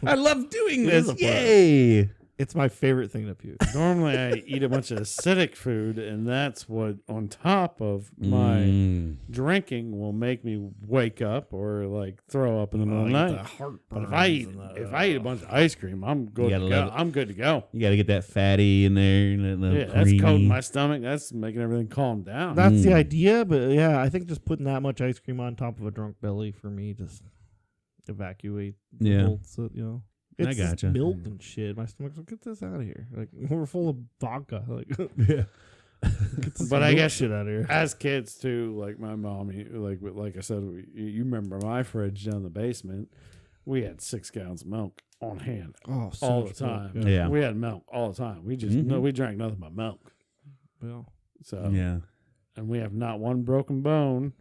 I love doing It is this. a pleasure. Yay! It's my favorite thing to puke. normally I eat a bunch of acidic food, and that's what, on top of my Mm. drinking, will make me wake up or like throw up in the middle of the night. But if I eat a bunch of ice cream, I'm good gotta to go. love it. I'm good to go. You got to get that fatty in there. And that Yeah, that's creamy. coating my stomach. That's making everything calm down. That's the idea, but yeah, I think just putting that much ice cream on top of a drunk belly for me just evacuate the Yeah. whole, so, you know. I It's just gotcha. milk and shit. My stomach's like, get this out of here. Like we're full of vodka. Like, Yeah. get this But I milk guess shit out of here. as kids too, like my mom, like I said, you remember my fridge down in the basement? We had 6 gallons of milk. on hand Oh, so all the much milk, time. Yeah. We had milk all the time. We just we drank nothing but milk. Yeah. So Yeah. and we have not one broken bone.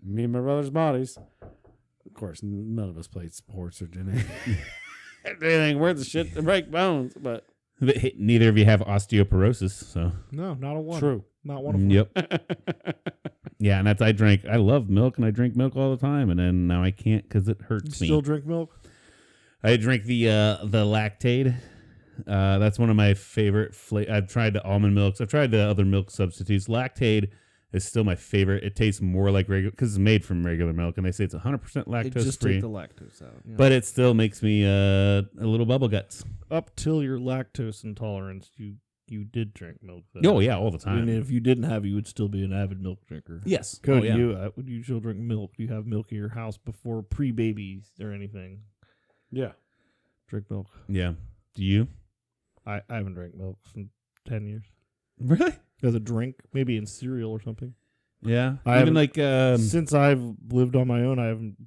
Me and my brother's bodies. Of course, none of us played sports or did anything worth the shit to break bones. But Neither of you have osteoporosis, so. No, not a one. true. Not one of them. Yep. Yeah, and that's I love milk, and I drink milk all the time, and then now I can't because it hurts me. Still drink milk? I drink the Lactaid. That's one of my favorite I've tried the almond milks. I've tried the other milk substitutes. Lactaid is still my favorite. It tastes more like regular because it's made from regular milk, and they say it's 100% lactose Just free. take the lactose out. Yeah. But it still makes me a little bubble guts. up till your lactose intolerance, you did drink milk. Then. Oh yeah, all the time. I mean, if you didn't have it, you would still be an avid milk drinker. Yes. Cody, Oh, yeah. would you still drink milk? Do you have milk in your house before pre-babies or anything? Yeah. Drink milk. Yeah. Do you? I haven't drank milk in 10 years. Really? As a drink, maybe in cereal or something. Yeah. I Even like Since I've lived on my own,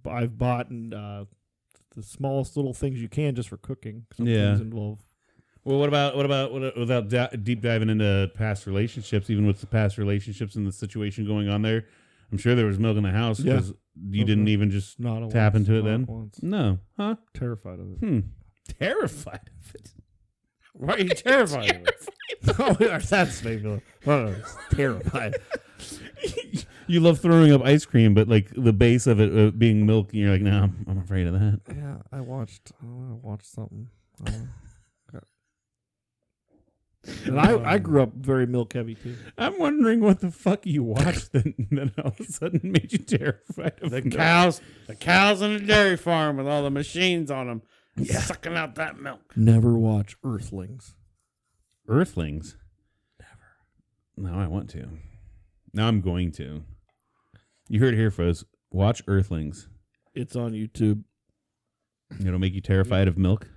I've bought the smallest little things you can just for cooking. Some Yeah. things involve. Well, without deep diving into past relationships, even with the past relationships and the situation going on there, I'm sure there was milk in the house Yeah. because you didn't even just Not a tap once, into it not then? Once. No. Huh? Terrified of it. Terrified of it. Why are you terrified of it? Oh, that's maybe terrified. You love throwing up ice cream, but like the base of it being milk, you're like, no, I'm afraid of that. Yeah, I watched something. And I grew up very milk heavy too. I'm wondering what the fuck you watched that all of a sudden made you terrified of The milk. cows on the dairy farm with all the machines on them sucking out that milk. Never watch Earthlings. Earthlings. Never. No, I want to. Now I'm going to. You heard it here, folks. Watch Earthlings. It's on YouTube. It'll make you terrified of milk.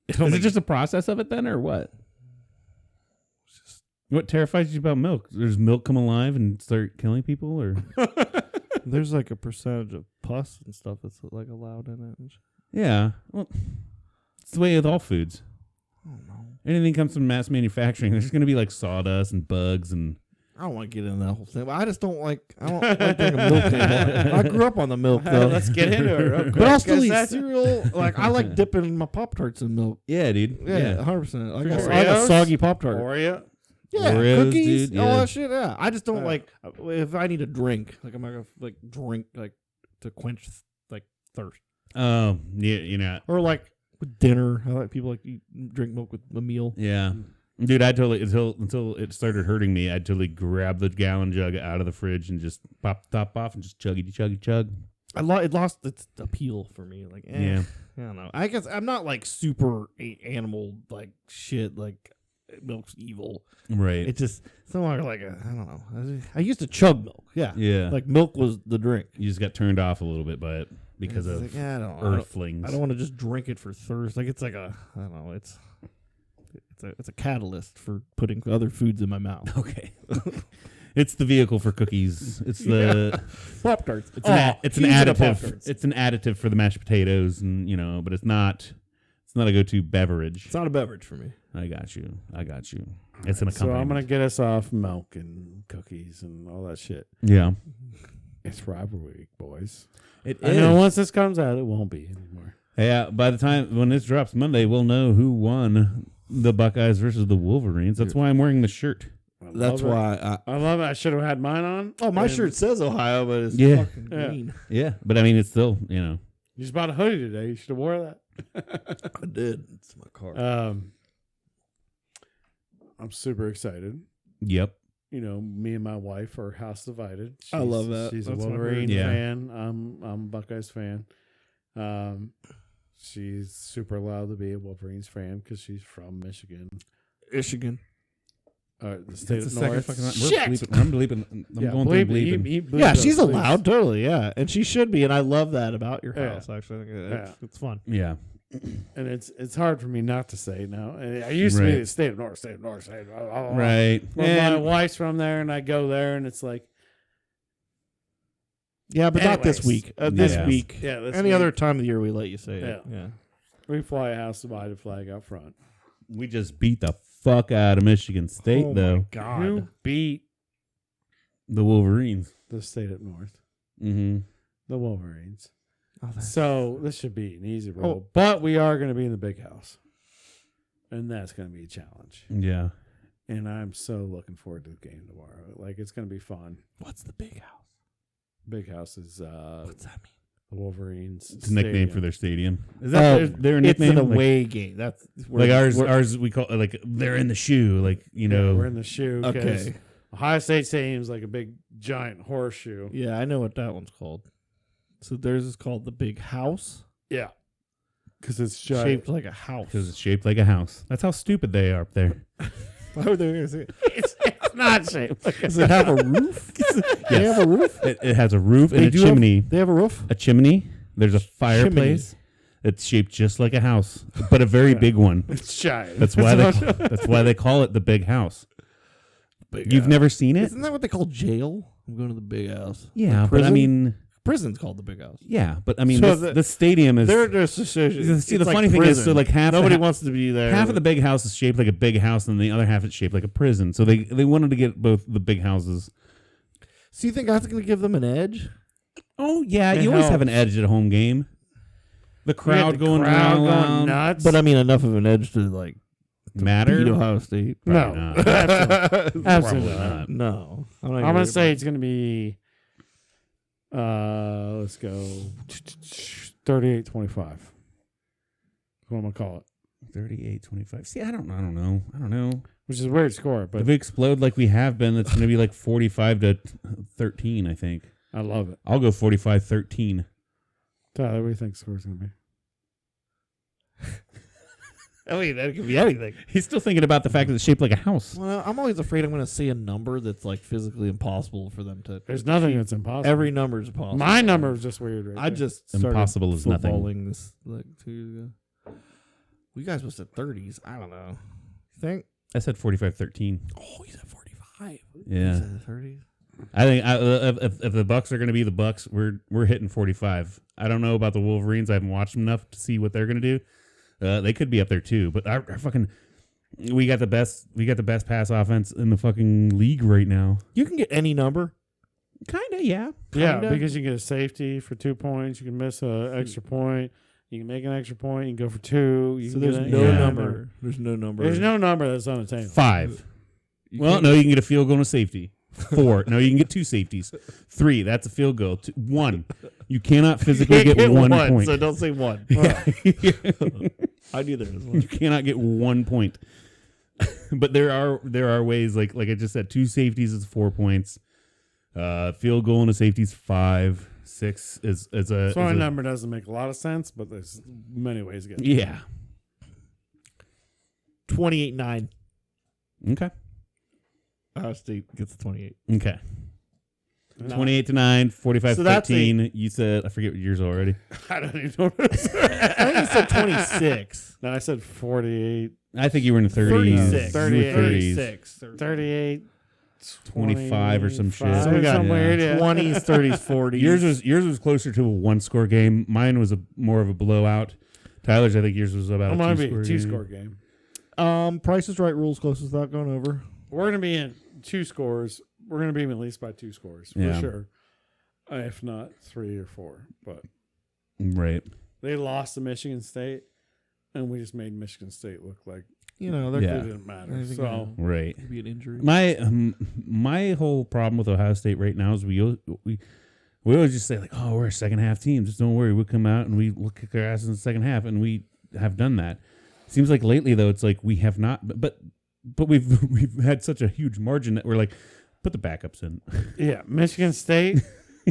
Is it just a process of it then, or what? What terrifies you about milk? Does milk come alive and start killing people, or? There's like a percentage of pus and stuff that's like allowed in it. Yeah. Well, it's the way with all foods. I don't know. Anything comes from mass manufacturing, there's going to be like sawdust and bugs and. I don't want to get into that whole thing. But I just don't like drinking milk anymore. I grew up on the milk though. Let's get into it real quick. But I'll still eat 'cause cereal. Like I like dipping my Pop-Tarts in milk. Yeah, dude. Yeah, 100%. Like Oreos? I like a soggy Pop-Tart. Oreo. Yeah, Oreos, cookies, dude, all yeah. that shit. Yeah, I just don't like if I need a drink. Like I'm not gonna like drink like to quench like thirst Oh, yeah, you know. or like with dinner. I like people like eat, drink milk with a meal. Yeah. Dude, I totally, until it started hurting me, I'd totally grab the gallon jug out of the fridge and just pop the top off and just chuggy chug. It lost its appeal for me. Like Yeah. I don't know. I guess I'm not like super animal like shit. Like milk's evil. Right. It just it's no longer like I don't know. I used to chug milk. Yeah. Yeah. Like milk was the drink. You just got turned off a little bit by it because It's of like, yeah, I don't know. Earthlings. I don't want to just drink it for thirst. Like it's like I don't know. It's a catalyst for putting other foods in my mouth. Okay. It's the vehicle for cookies. It's the Pop-Tarts. it's an additive. It's an additive for the mashed potatoes, and but it's not a go-to beverage. It's not a beverage for me. I got you. It's an accompaniment. So I'm gonna get us off milk and cookies and all that shit. Yeah. It's rivalry week, boys. It I know once this comes out, it won't be anymore. Yeah. By the time when this drops Monday, we'll know who won the Buckeyes versus the Wolverines. That's why I'm wearing the shirt. That's why I love it. I should have had mine on. Oh, my shirt says Ohio, but it's Yeah. fucking green. Yeah, but I mean, it's still You just bought a hoodie today. You should have wore that. I did. It's my car. I'm super excited. Yep. Me and my wife are house divided. I love that. She's That's a what I Wolverine heard. Yeah. fan. I'm a Buckeyes fan. She's super allowed to be a Wolverines fan because she's from Michigan, Michigan. the state That's of the second North. fucking line. Shit! I'm bleeping. I'm going through bleeping. Yeah, she's allowed, totally, yeah. And she should be, and I love that about your Yeah. house, actually. I think Yeah. it's fun. Yeah. And it's hard for me not to say now. And I used to be Right. the state of North, state of North, state of North. Right. Well, my And wife's from there, and I go there, and it's like, Yeah, but not this Anyways. week. This Yeah. week. yeah. This Any week- other time of the year we let you say Yeah. it. Yeah. We fly a house divided flag out front. We just beat the fuck out of Michigan State, though. God. Who beat The Wolverines. the state up north? Mm-hmm. The Wolverines. Oh, So this should be an easy roll. But we are going to be in the big house. And that's going to be a challenge. Yeah. And I'm so looking forward to the game tomorrow. Like, it's going to be fun. What's the big house? Big house is What's that mean? the Wolverines. It's a nickname stadium. for their stadium. Is that their It's nickname? an away game. That's Like ours we call it like they're in the shoe. Like, you Yeah, know. we're in the shoe. 'Cause Okay. Ohio State Stadium's like a big, giant horseshoe. Yeah, I know what that one's called. So theirs is called the Big House, Yeah. Because it's giant. shaped like a house. Because it's shaped like a house. That's how stupid they are up there. Why would they gonna say it? It's not shaped like Does it have a roof? They have a roof. It has a roof and They a do chimney. They have a roof. A chimney. There's a fireplace. It's shaped just like a house, but a very big one. It's giant. That's why they call it the big house. You've never seen it? Isn't that what they call jail? I'm going to the Big House. Yeah, Like but I prison? mean, Prison's called the Big House. yeah, but I mean, So the stadium is. They're just decisions. See, the funny thing is, so like nobody wants to be there. half of the big house is shaped like a big house, and the other half is shaped like a prison. So they wanted to get both the big houses. So you think that's going to give them an edge? Oh yeah, It you always have an helps. edge at a home game. The crowd the going crowd around going nuts. But I mean, enough of an edge to like matter. beat Ohio State. no, Probably not. absolutely, absolutely Probably not. not. No, I'm gonna say it's gonna be. Let's go 38-25. That's what I'm gonna call it. 38-25. See, I don't know. Which is a weird score, If but we explode like we have been, it's going to be like 45-13, I think. I love it. I'll go 45-13. Tyler, what do you think the score's gonna be? I mean, that could be anything. He's still thinking about the fact that it's shaped like a house. Well, I'm always afraid I'm going to say a number that's like physically impossible for them to. There's nothing that's impossible. Every number is possible. My number is just weird. Right I there. just started Impossible is nothing. footballing this like 2 years ago. Well, you guys must have 30s. I don't know. You think? I said 45-13. Oh, he's at 45. Yeah. He's at 30s. I think if the Bucks are going to be the Bucks, we're hitting 45. I don't know about the Wolverines. I haven't watched them enough to see what they're going to do. They could be up there too, but our fucking we got the best pass offense in the fucking league right now. You can get any number. Kinda, yeah. Yeah, Kinda. because you can get a safety for 2 points. You can miss an extra point. You can make an extra point. You can go for 2. You So can there's get no a- number. There's no number. There's no number that's unattainable. 5. You Well, can't- no, you can get a field goal and a safety. 4. No, you can get 2 safeties. 3. That's a field goal. 1. You cannot physically can't get 1 point. So don't say one. I knew there was one. You cannot get 1 point. But there are ways like I just said, 2 safeties is 4 points. Field goal and a safety is 5. 6 is a. So is my a- number doesn't make a lot of sense, but there's many ways to get it. Yeah. 28-9. Okay. Ohio State gets the 28. Okay. No, 28-9, 45-13. So that's You said I forget what yours already. I don't even know what it is. I think you said 26. No, I said 48, I think you were in the 30s. 36. 38. You were 30s. 36. 38, 25 or some shit. 25, So we got some weird, yeah. 20s, 30s, 40s. Yours was closer to a 1-score game. Mine was more of a blowout. Tyler's, I think yours was about I'm a going to 2-score be a game. 2-score game. Price is Right rules closest without going over. We're going to be in 2 scores. We're going to be in at least by 2 scores for Yeah. sure. If not 3 or 4. But Right. they lost to Michigan State, and we just made Michigan State look like You know, they're Yeah. it didn't matter. Anything So Right. could be an injury. My whole problem with Ohio State right now is we always just say like, oh, we're a second half team. Just don't worry, we'll come out and we'll kick their ass in the second half, and we have done that. Seems like lately though, it's like we have not. But we've had such a huge margin that we're like, put the backups in. yeah, Michigan State.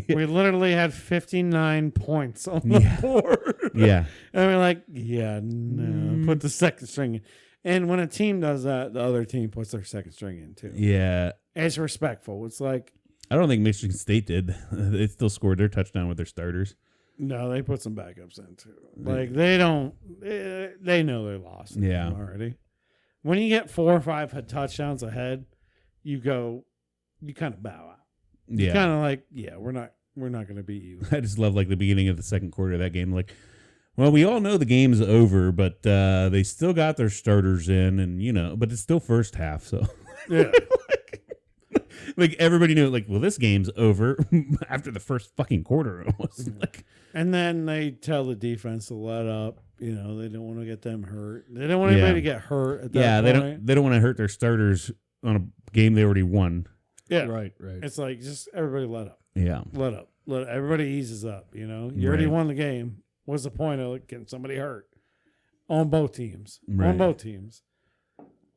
We literally had 59 points on the Yeah. board. Yeah. And we're like, yeah, no, put the second string in. And when a team does that, the other team puts their second string in too. Yeah. It's respectful. It's like, I don't think Michigan State did. They still scored their touchdown with their starters. no, they put some backups in too. Like they don't, they know they lost. Yeah. Already. When you get 4 or 5 touchdowns ahead, you kind of bow out. Yeah. Kind of like, yeah, we're not going to beat you. I just love like the beginning of the second quarter of that game. Like, Well, we all know the game's over, but they still got their starters in, and but it's still first half, so Yeah. like everybody knew, like, well, this game's over after the first fucking quarter almost. Like, And then they tell the defense to let up. They don't want to get them hurt. They don't want anybody to get hurt at that point. they don't want to hurt their starters on a game they already won. Yeah. Right. It's like just everybody let up. Yeah. Let up. Everybody eases up, You already Right. won the game. What's the point of getting somebody hurt? On both teams. Right. On both teams.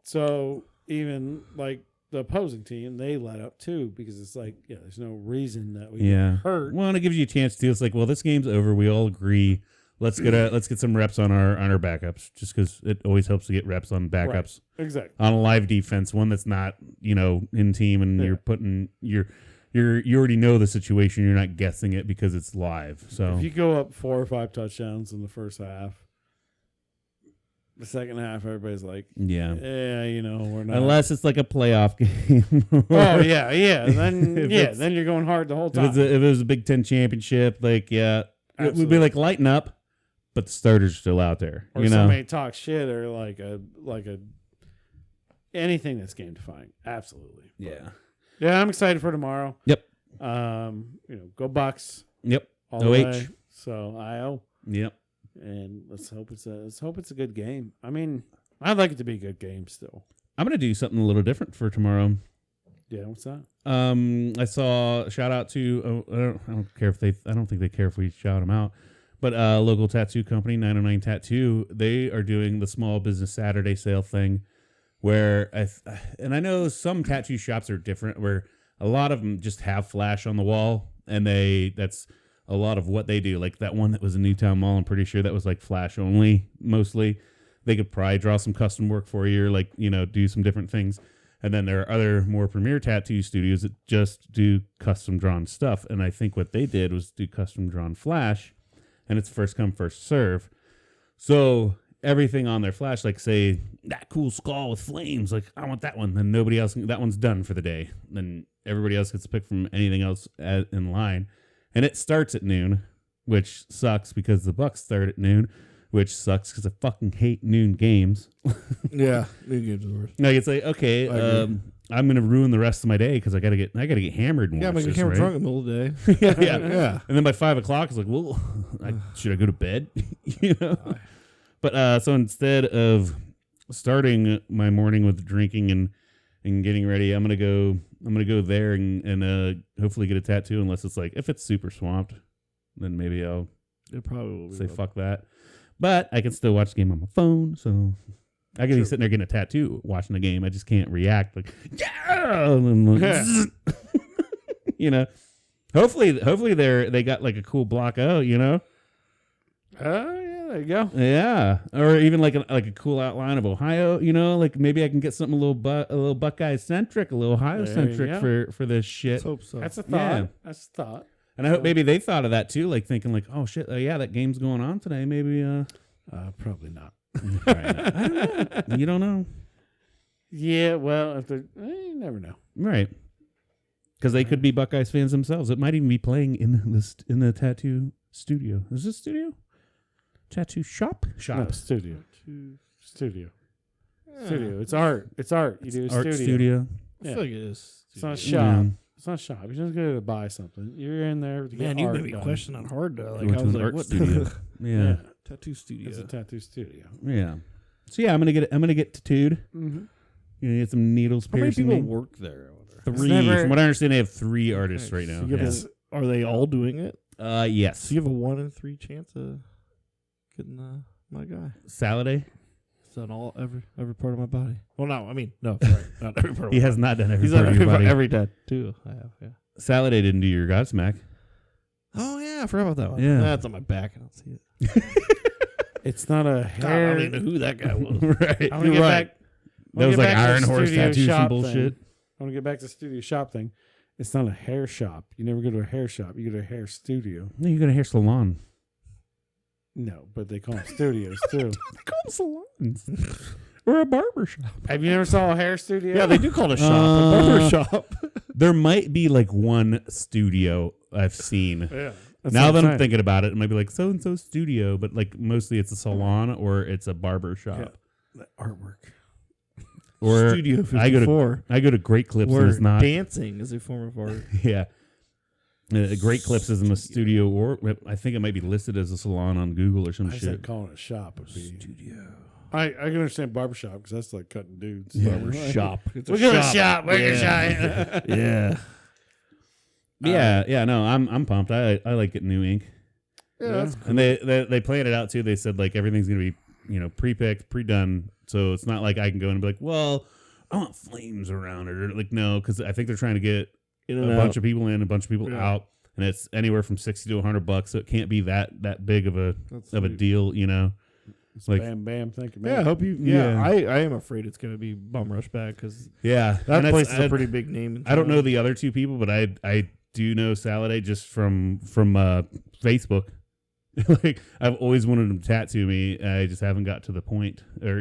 So even like the opposing team, they let up too, because it's like, there's no reason that we get hurt. Well, and it gives you a chance to. It's like, well, this game's over. We all agree. Let's get some reps on our backups, just because it always helps to get reps on backups. Right. Exactly. On a live defense, one that's not in team, and you're putting you already know the situation. You're not guessing it because it's live. So if you go up 4 or 5 touchdowns in the first half, the second half everybody's like, yeah, we're not. Unless it's like a playoff game. Oh yeah. Then you're going hard the whole time. If it was a Big Ten championship, like it would be like lighten up, but the starters are still out there. Or somebody talks shit, or like a anything that's game defying. Absolutely. Yeah. Yeah, I'm excited for tomorrow. Yep. Go Bucks. Yep. All the way. So IO. Yep. And let's hope it's a good game. I mean, I'd like it to be a good game still. I'm gonna do something a little different for tomorrow. Yeah, what's that? I saw a shout out to I don't think they care if we shout them out, but local tattoo company 909 Tattoo. They are doing the Small Business Saturday sale thing, where I know some tattoo shops are different, where a lot of them just have flash on the wall, and that's a lot of what they do. Like that one that was in Newtown Mall, I'm pretty sure that was like flash only mostly. They could probably draw some custom work for you, or like, do some different things. And then there are other more premier tattoo studios that just do custom drawn stuff. And I think what they did was do custom drawn flash, and it's first come, first serve. So everything on their flash, like say that cool skull with flames, like I want that one. Then nobody else, that one's done for the day. Then everybody else gets to pick from anything else in line. And it starts at noon, which sucks because the Bucks start at noon, which sucks because I fucking hate noon games. Yeah, noon games are worse. Like it's like, okay, I'm gonna ruin the rest of my day because I gotta get hammered. And Yeah, watch I'm this, camera right? drunk in the middle of the day. yeah. And then by 5 o'clock, it's like, well, should I go to bed? But so instead of starting my morning with drinking and getting ready, I'm gonna go there and hopefully get a tattoo. Unless it's like, if it's super swamped, then maybe I'll Probably will be say fuck that. But I can still watch the game on my phone, so I can be sitting there getting a tattoo watching the game. I just can't react like, yeah, and then, Hopefully they got like a cool block out, Oh yeah, there you go. Yeah, or even like a cool outline of Ohio, like maybe I can get something a little Buckeye centric, a little Ohio centric for this shit. Let's hope so. That's a thought. Yeah. That's a thought. And I hope maybe they thought of that too, like thinking like, oh shit, yeah, that game's going on today. Maybe Probably not. probably not. I don't know. You don't know, Yeah, well, if you never know. right? Because they could be Buckeyes fans themselves. It might even be playing in the tattoo studio. Is this studio? Tattoo shop? No, studio. Studio. Studio. It's art. It's art. You do a Art studio. studio. I feel like it is. It's not a studio. shop. Yeah. It's not a shop. You're just going to buy something. You're in there to get Man, you art made me done. question that hard though. Went Like I to was an like, art what? studio. Yeah. Tattoo studio. It's a tattoo studio. Yeah. So yeah, I'm gonna get tattooed. Mm-hmm. Get some needles How many piercing people me. work there? I wonder? 3. never- From what I understand, they have 3 artists right now. So you have Yeah. Are they all doing it? Yes. So you have a 1 in 3 chance of getting my guy. Saladay. It's on every part of my body. Well, no, I mean no, sorry, not every part. Of He my has body. not done every He's part on of your body. every tattoo I have. Yeah. Saladay didn't do your Godsmack. Oh yeah, I forgot about that one. Yeah. That's on my back. I don't see it. It's not a God, I hair. don't even know who that guy was. Right. I want to get back. That was like Iron to Horse studio tattoo some shop bullshit. thing. I want to get back to the studio shop thing. It's not a hair shop. You never go to a hair shop. You go to a hair studio. No, you got a hair salon. No, but they call them studios too. They call them salons. Or a barber shop. Have you never saw a hair studio? Yeah, they do call it a shop, a barber shop. There might be like one studio I've seen. Yeah. Now what that I'm saying. thinking about it, it might be like so and so studio, but like mostly it's a salon or it's a barber shop. Yeah. The artwork. Or Studio I go 54. to Great Clips and Where it's not. dancing is a form of art. Yeah. Great Clips isn't a studio, or I think it might be listed as a salon on Google or some I shit. said calling it a shop would be studio. I can understand barbershop because that's like cutting dudes. Yeah. Shop. It's We're gonna shop. We're gonna shop. Yeah. Yeah. No, I'm pumped. I like getting new ink. Yeah, that's cool. And they planned it out too. They said like everything's gonna be pre-picked, pre-done, so it's not like I can go in and be like, well, I want flames around it, or like no, because I think they're trying to get In a and bunch out. of people in, a bunch of people Yeah. out, and it's anywhere from $60 to $100, so it can't be that big of a That's of a sweet. deal, you know. Like Bam, bam. Thank you, Yeah, I man. hope you. Yeah. I am afraid it's going to be Bum Rush Bag because yeah, that and place is I a pretty big name. In I don't know town. the other two people, but I do know Saladay just from Facebook. Like I've always wanted him to tattoo me. I just haven't got to the point, or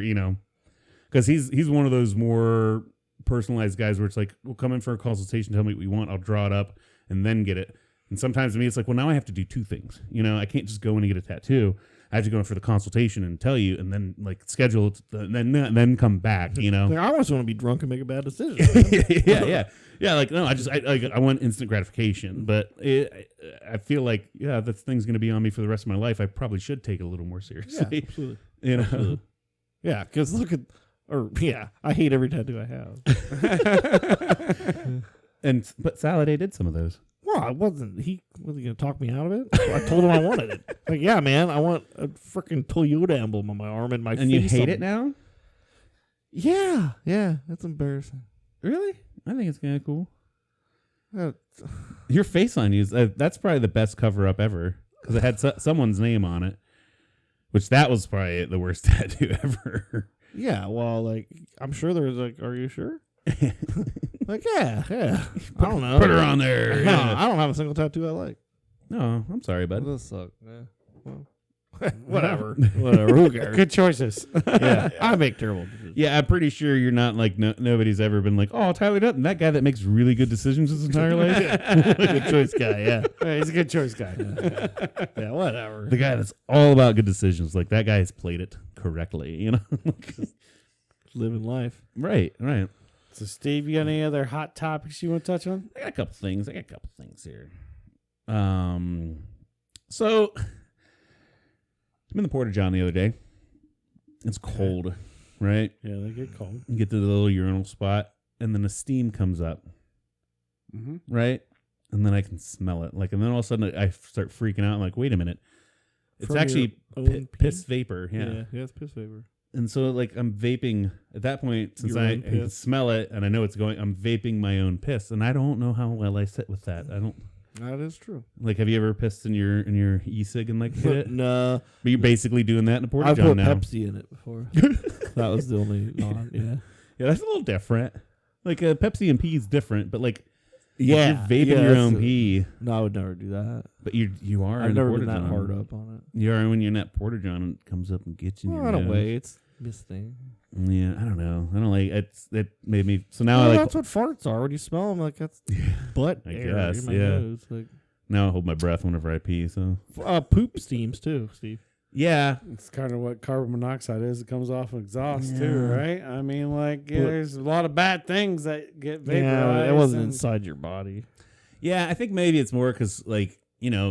because he's one of those more personalized guys where it's like, we'll come in for a consultation, tell me what you want, I'll draw it up and then get it. And sometimes to me it's like, well, now I have to do two things. I can't just go in and get a tattoo. I have to go in for the consultation and tell you, and then like schedule it, and then come back. Like, I always want to be drunk and make a bad decision. yeah. Like no, I want instant gratification, but I feel like this thing's gonna be on me for the rest of my life. I probably should take it a little more seriously. Absolutely. You know, Because I hate every tattoo I have. but Saladay did some of those. Well, I wasn't. He wasn't going to talk me out of it. I told him I wanted it. Like, yeah, man, I want a freaking Toyota emblem on my arm and my face. And you hate on it now? Yeah, that's embarrassing. Really? I think it's kind of cool. Uh, Your face on you that's probably the best cover up ever because it had someone's name on it, which that was probably the worst tattoo ever. Yeah, well, like, I'm sure there's like, are you sure? Like, yeah. I don't know. Put her on there. No, I don't have a single tattoo I like. No, I'm sorry, bud. This sucks. Yeah. Well, whatever. Who cares? Good choices. Yeah, I make terrible decisions. Yeah, I'm pretty sure you're not like nobody's ever been like, oh, Tyler Dutton, that guy that makes really good decisions his entire life. Good choice guy. Yeah. Hey, he's a good choice guy. Yeah. Whatever. The guy that's all about good decisions. Like that guy has played it correctly, Living life. Right. So, Steve, you got any other hot topics you want to touch on? I got a couple things here. So I'm in the Porta John the other day. It's cold, right? Yeah, they get cold. You get to the little urinal spot, and then the steam comes up, Mm-hmm. right? And then I can smell it. Like, and then all of a sudden I start freaking out. I'm like, wait a minute. It's From actually your own piss pee? vapor. Yeah. It's piss vapor. And so, like, I'm vaping at that point, since Your I own can piss. smell it and I know it's going, I'm vaping my own piss. And I don't know how well I sit with that. I don't, That is true. like, have you ever pissed in your e-cig and, like, hit it? No, But you're basically doing that in a Porta I John put now. Pepsi in it before. That was the only non. Yeah. Yeah, that's a little different. Like, Pepsi and pee is different, but, like, Yeah, if you're vaping yeah, your that's own a- pee, No, I would never do that. but you are I've in the never Porta been that John. hard up on it. You are when you're in that Porta John and it comes up and gets you in Well, your in a nose. way, it's this thing. Yeah, I don't know. I don't like it made me, so now Well, I like, that's what farts are. When you smell them, like that's butt I air guess, in my yeah. nose. Like now I hold my breath whenever I pee, so. poop steams too, Steve. Yeah. It's kind of what carbon monoxide is. It comes off of exhaust, too, Yeah. right? I mean, like, But- there's a lot of bad things that get vaporized. Yeah, it wasn't and- inside your body. Yeah, I think maybe it's more because, like,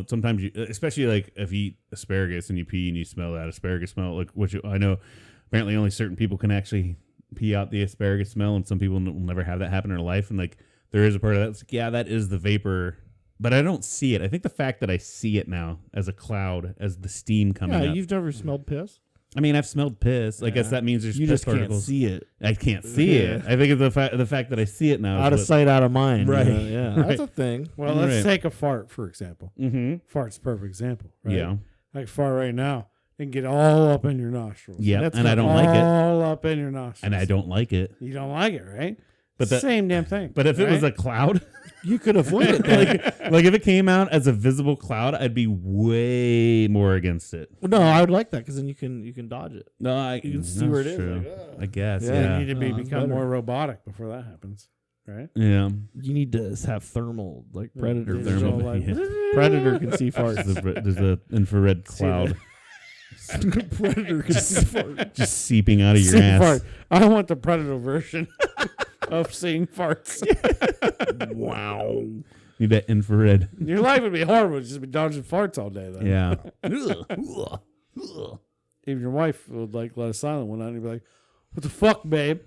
sometimes you, especially like if you eat asparagus and you pee and you smell that asparagus smell, like, which I know apparently only certain people can actually pee out the asparagus smell, and some people will never have that happen in their life. And, like, there is a part of that that's like, yeah, that is the vapor, but I don't see it. I think the fact that I see it now as a cloud, as the steam coming Yeah, up. you've never smelled piss. I mean, I've smelled piss. I guess that means there's You piss just can't particles. see it. I can't see it. I think it's the fact that I see it now. Out of sight, out of mind. Right. Yeah, Right. that's a thing. Well, let's Right. take a fart, for example. Mm-hmm. Fart's a perfect example, right? Yeah. Like fart right now. It can get all up in your nostrils. Yeah, That's and I not don't like it. All up in your nostrils. And I don't like it. You don't like it, right? But Same damn thing. But if it was a right? cloud, You could avoid it. like if it came out as a visible cloud, I'd be way more against it. No, I would like that because then you can dodge it. No, You can see where it is, True. like, I guess. You Yeah. need to No, it's become better. more robotic before that happens. right? Yeah. You need to have thermal, like Predator. Digital, Thermal, like, yeah. Predator can see farts. There's a infrared See cloud Predator can see farts. just seeping out of your seeing ass. fart. I want the Predator version of seeing farts. Wow. Need that infrared. Your life would be horrible. You'd just be dodging farts all day. Then. Yeah. Even your wife would like let a silent one out and you'd be like, "What the fuck, babe?"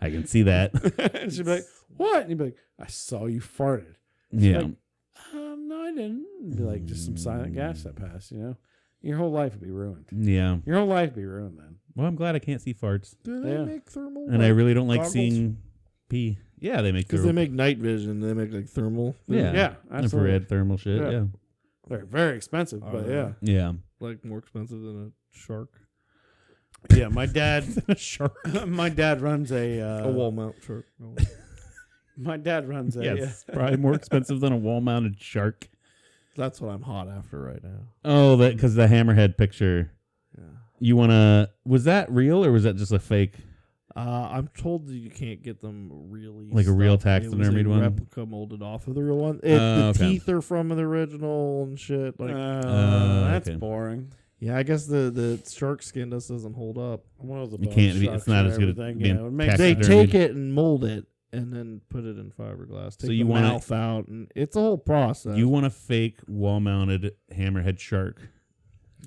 I can see that. And she'd be like, "What?" And you'd be like, "I saw you farted." Yeah. Like, no, I didn't. It'd be like just some silent gas that passed. Your whole life would be ruined. Yeah. Your whole life would be ruined then. Well, I'm glad I can't see farts. Do they Yeah. make thermal? And I really don't like goggles? seeing pee. Yeah, they make Because they thermal. make night vision. They make like thermal. Yeah. Yeah, absolutely. Infrared thermal shit. Yeah. Yeah. They're very expensive, but yeah. Yeah. Like more expensive than a shark. Yeah, my dad. My dad runs a wall mount shark. No. My dad runs a. Yes. Probably more expensive than a wall mounted shark. That's what I'm hot after right now. Oh, that because the hammerhead picture. Yeah. You wanna? Was that real or was that just a fake? I'm told that you can't get them really Like a real stuffed. taxidermied It was a one? replica molded off of the real one. The Okay. teeth are from the original and shit. Like, That's okay. boring. yeah, I guess the shark skin just doesn't hold up. One of the You can't be- it's sharks not and as good as everything, being yeah, it makes They taxidermied. take it and mold it and then put it in fiberglass. Take So you the wanna- mouth out, and it's a whole process. You want a fake wall mounted hammerhead shark?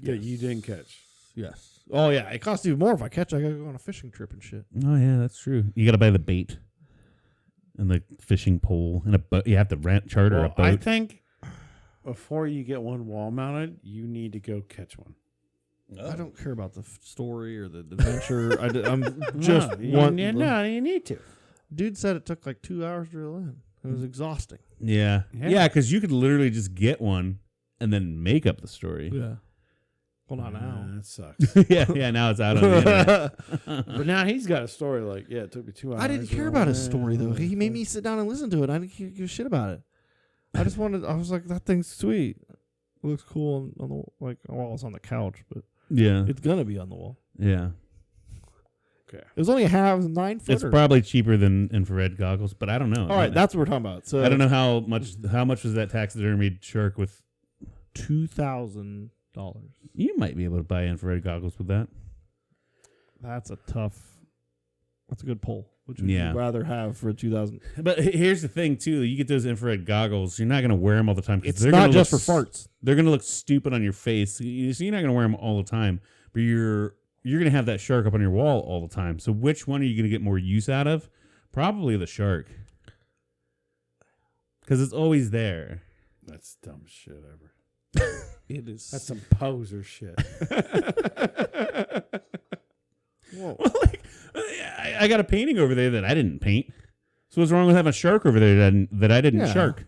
that you didn't catch. Yes. Oh yeah, it costs even more if I catch. I gotta go on a fishing trip and shit. Oh yeah, that's true. You got to buy the bait and the fishing pole and a boat. You have to charter a Well, boat. I think before you get one wall mounted, you need to go catch one. I don't care about the story or the adventure. I'm just one. you need to. Dude said it took like 2 hours to reel in. It was exhausting. Yeah, Yeah. yeah, because you could literally just get one and then make up the story. Yeah. Well, not now. That sucks. yeah. Now it's out on the internet. But now he's got a story like, yeah, it took me 2 hours. I didn't care about his story though. He made me sit down and listen to it. I didn't give a shit about it. I just wanted. I was like, that thing's sweet. It looks cool on the like. Well, it's on the couch, but Yeah, it's gonna be on the wall. yeah. Okay. It was only a half 9 footer. It's probably cheaper than infrared goggles, but I don't know. All right, that's what we're talking about. So I don't know how much. How much was that taxidermied shark with? $2,000. You might be able to buy infrared goggles with that. That's a tough. That's a good poll. Which would Yeah. you rather have for 2,000? But here's the thing, too. You get those infrared goggles, you're not going to wear them all the time. 'Cause It's they're not gonna just for look farts. They're going to look stupid on your face. So you're not going to wear them all the time. But you're going to have that shark up on your wall all the time. So which one are you going to get more use out of? Probably the shark. Because it's always there. That's dumb shit ever. It is. That's some poser shit. Whoa. Well, like, I got a painting over there that I didn't paint. So what's wrong with having a shark over there that I didn't Yeah. shark?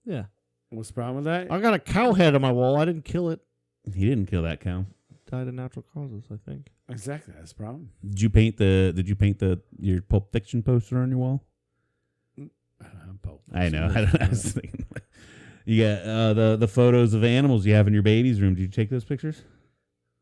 Yeah. What's the problem with that? I got a cow head on my wall. I didn't kill it. He didn't kill that cow. Died of natural causes, I think. Exactly, that's the problem. Did you paint your Pulp Fiction poster on your wall? I know. I was thinking. You got the photos of animals you have in your baby's room. Did you take those pictures?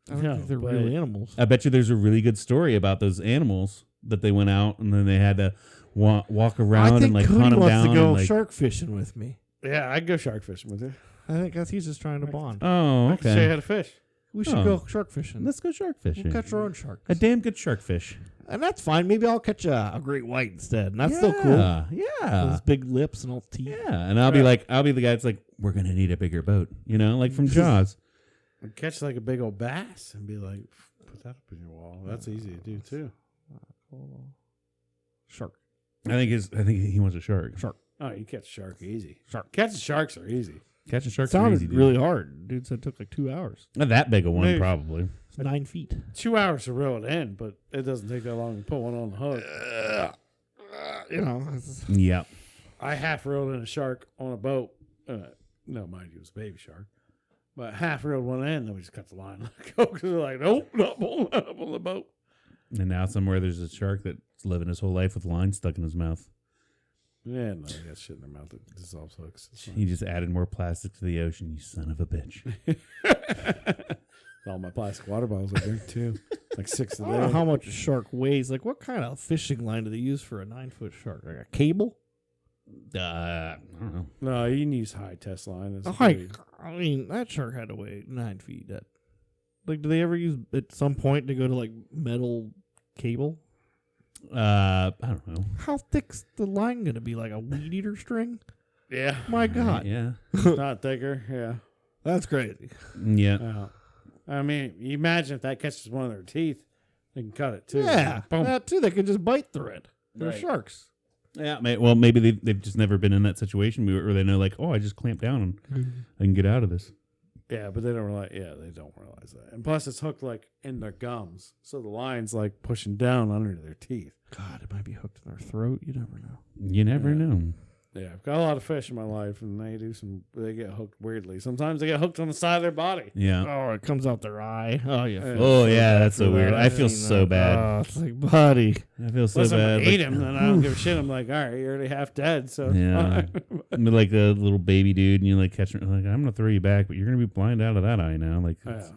I don't No, think they're but- real animals. I bet you there's a really good story about those animals that they went out and then they had to walk around I think and like Cody hunt them wants down. to go and, like, shark fishing with me. Yeah, I'd go shark fishing with you. I think he's just trying to bond. oh, I can show you how okay. to fish. We should Oh. go shark fishing. Let's go shark fishing. We'll catch our own sharks. A damn good shark fish. And that's fine. Maybe I'll catch a great white instead. And that's still cool. Yeah. Those big lips and all teeth. Yeah. And I'll be the guy that's like, we're gonna need a bigger boat. You know, like from Jaws. I'd catch like a big old bass and be like, put that up in your wall. That's easy to do too. Shark. I think he wants a shark. Shark. Oh, you catch shark easy. Shark. Catching sharks are easy. Catching sharks Sounded are easy, dude. really hard. Dude said it took like 2 hours. Not that big a one, Maybe. probably. It's 9 feet. 2 hours to reel it in, but it doesn't take that long to put one on the hook. You know. It's, Yeah. I half reeled in a shark on a boat. No, mind you, it was a baby shark. But half reeled one in, then we just cut the line. Because they're like, nope, not pulling that up on the boat. And now somewhere there's a shark that's living his whole life with lines stuck in his mouth. Yeah, no, they got shit in their mouth that dissolves hooks. It's fine. He just added more plastic to the ocean, you son of a bitch. All my plastic water bottles I drink too. like 6 a I don't know day. how much a shark weighs. Like, what kind of fishing line do they use for a 9-foot shark? Like a cable? I don't know. No, you can use high test line. It's Like, I mean, that shark had to weigh 9 feet. Like, do they ever use at some point to go to like metal cable? I don't know. How thick's the line gonna be? Like a weed eater string? yeah, My God, Yeah. not thicker. Yeah. that's crazy. Yeah. I mean, you imagine if that catches one of their teeth, they can cut it too. Yeah, Boom. that too. They can just bite through it. They're Right. sharks. Yeah. Well, maybe they've just never been in that situation where they know, like, oh, I just clamp down and I can get out of this. Yeah, but they don't realize. Yeah, they don't realize that. And plus, it's hooked like in their gums, so the line's like pushing down under their teeth. God, it might be hooked in their throat. You never know. You never know. Yeah, I've got a lot of fish in my life, and they get hooked weirdly. Sometimes they get hooked on the side of their body. Yeah. Oh, it comes out their eye. Oh, yeah. Yeah. Oh, yeah. bad That's for so weird. that. I feel seen so that. bad. Oh, it's like, buddy. I feel so Unless I'm bad. gonna eat him, then I don't give a shit. I'm like, all right, you're already half dead. So Yeah. But like a little baby dude, and you like catch him, like, I'm gonna throw you back, but you're gonna be blind out of that eye now. Like, yeah.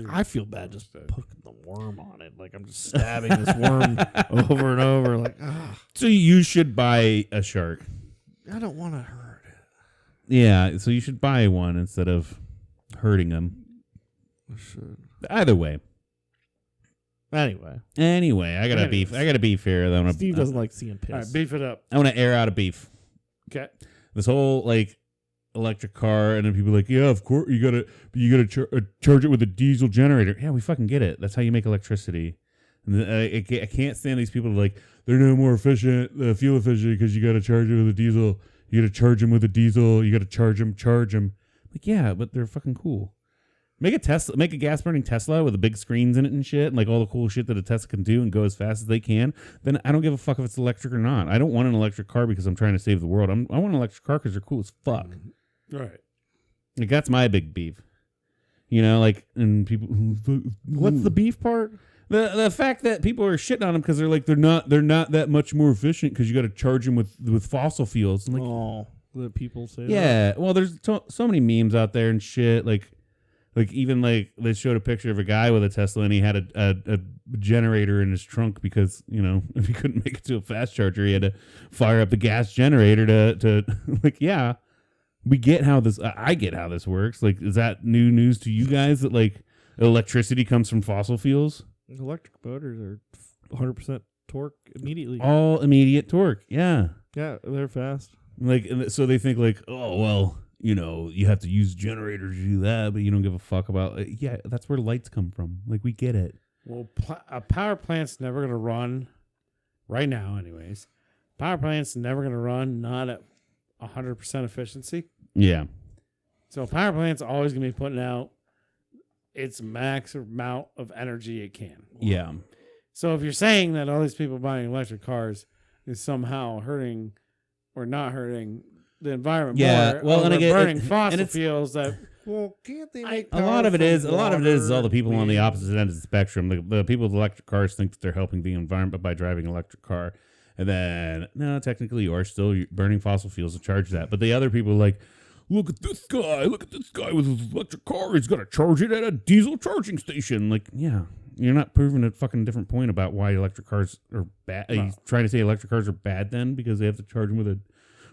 I feel bad just poking the worm on it. Like, I'm just stabbing this worm over and over. Like, so you should buy a shark. I don't want to hurt it. Yeah. So you should buy one instead of hurting them. I should. Either way. Anyway, I got a beef. I got a beef here. That Steve doesn't like seeing piss. All right, beef it up. I want to air out a beef. Okay. This whole like electric car, and then people are like, yeah, of course you gotta charge it with a diesel generator. Yeah, we fucking get it. That's how you make electricity. And I can't stand these people like they're no more efficient, fuel efficient because you gotta charge it with a diesel. You gotta charge them with a diesel. You gotta charge them. Like, yeah, but they're fucking cool. Make a gas burning Tesla with the big screens in it and shit, and like all the cool shit that a Tesla can do and go as fast as they can. Then I don't give a fuck if it's electric or not. I don't want an electric car because I'm trying to save the world. I want an electric car because they're cool as fuck. Right. Like, that's my big beef. You know, like, and people. What's the beef part? The fact that people are shitting on them because they're like they're not that much more efficient because you got to charge them with fossil fuels. I'm like, Oh, the people say that. yeah. Well, there's so many memes out there and shit. Like even like they showed a picture of a guy with a Tesla and he had a generator in his trunk because, you know, if he couldn't make it to a fast charger, he had to fire up the gas generator to like, yeah, we get how this. I get how this works. Like, is that new news to you guys that like electricity comes from fossil fuels? Electric motors are 100% torque immediately. All immediate torque. Yeah. Yeah, they're fast. Like, and so they think like, oh, well, you know, you have to use generators to do that, but you don't give a fuck about it. Yeah, that's where lights come from. Like, we get it. Well, a power plant's never going to run right now, anyways. Power plant's never going to run not at 100% efficiency. Yeah. So a power plant's always going to be putting out its max amount of energy it can. Yeah. So if you're saying that all these people buying electric cars is somehow hurting or not hurting the environment Yeah, more, well, and they're again, burning and fossil it's- fuels that Well, can't they make A lot of it is all the people on the opposite end of the spectrum. The people with electric cars think that they're helping the environment by driving an electric car. And then, no, technically you are still burning fossil fuels to charge that. But the other people are like, look at this guy with his electric car. He's got to charge it at a diesel charging station. Like, yeah, you're not proving a fucking different point about why electric cars are bad. Are you trying to say electric cars are bad then because they have to charge them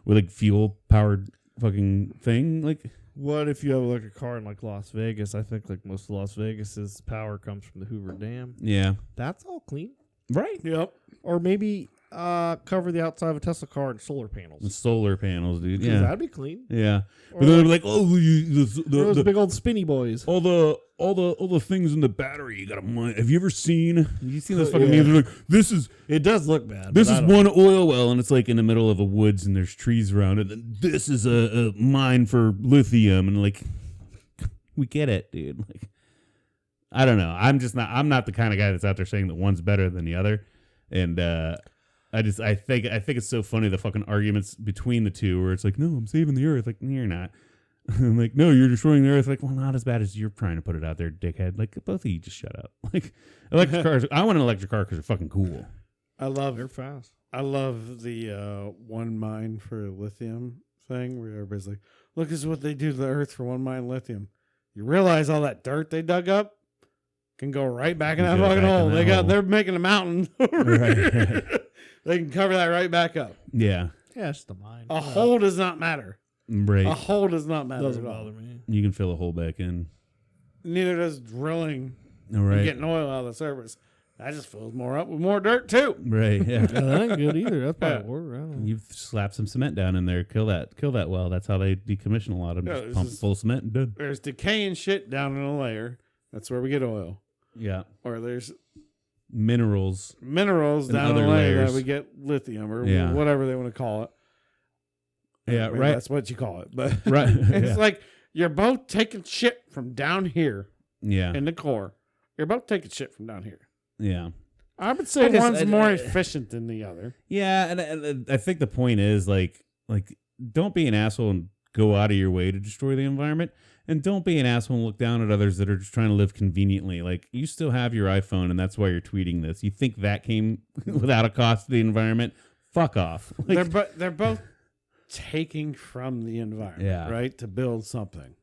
with a fuel powered fucking thing? Like, What if you have an electric car in like Las Vegas? I think like most of Las Vegas's power comes from the Hoover Dam. yeah. That's all clean. Right. yep. Or maybe cover the outside of a Tesla car in solar panels. The solar panels, dude. 'Cause Yeah. that'd be clean. Yeah. Or But then they'll like- be like, oh, Those the big old spinny boys. all the things in the battery you gotta mine. Have you ever seen this fucking Yeah. meme? They're like, this is It does look bad. this but is I don't- one oil well, and it's like in the middle of a woods and there's trees around it, and this is a mine for lithium, and like, we get it, dude. Like, I don't know. I'm not the kind of guy that's out there saying that one's better than the other. And I think it's so funny, the fucking arguments between the two, where it's like, no, I'm saving the earth. Like, no, you're not. I'm like, no, you're destroying the earth. Like, well, not as bad as you're trying to put it out there, dickhead. Like, both of you just shut up. Like, electric cars. I want an electric car because they're fucking cool. I love They're fast. I love the one mine for lithium thing where everybody's like, look, this is what they do to the earth for one mine lithium. You realize all that dirt they dug up can go right back in that Go fucking back in hole. that hole. They're making a mountain. Right. They can cover that right back up. Yeah. Yeah, it's the mind. A hole does not matter. Right. A hole does not matter Doesn't at all. bother me. You can fill a hole back in. Neither does drilling All and right. getting oil out of the surface. That just fills more up with more dirt too. Right. Yeah. Yeah, that ain't good either. That's Yeah. probably work. I don't know. You slap some cement down in there, kill that well. That's how they decommission a lot of them. Yeah, Just this pump is- full of cement and done. There's decaying shit down in a layer. That's where we get oil. Yeah. Or there's Minerals. minerals And down in a other layer layers. that we get lithium or Yeah. whatever they want to call it. Yeah, Maybe right. That's what you call it. But Right. it's Yeah. like you're both taking shit from down here Yeah. in the core. You're both taking shit from down here. Yeah. I would say I just- one's I- more I- efficient than the other. Yeah, and I think the point is like don't be an asshole and go out of your way to destroy the environment, and don't be an asshole and look down at others that are just trying to live conveniently. Like you still have your iPhone, and that's why you're tweeting this. You think that came without a cost to the environment? Fuck off. Like, They're both taking from the environment, Yeah. right, to build something.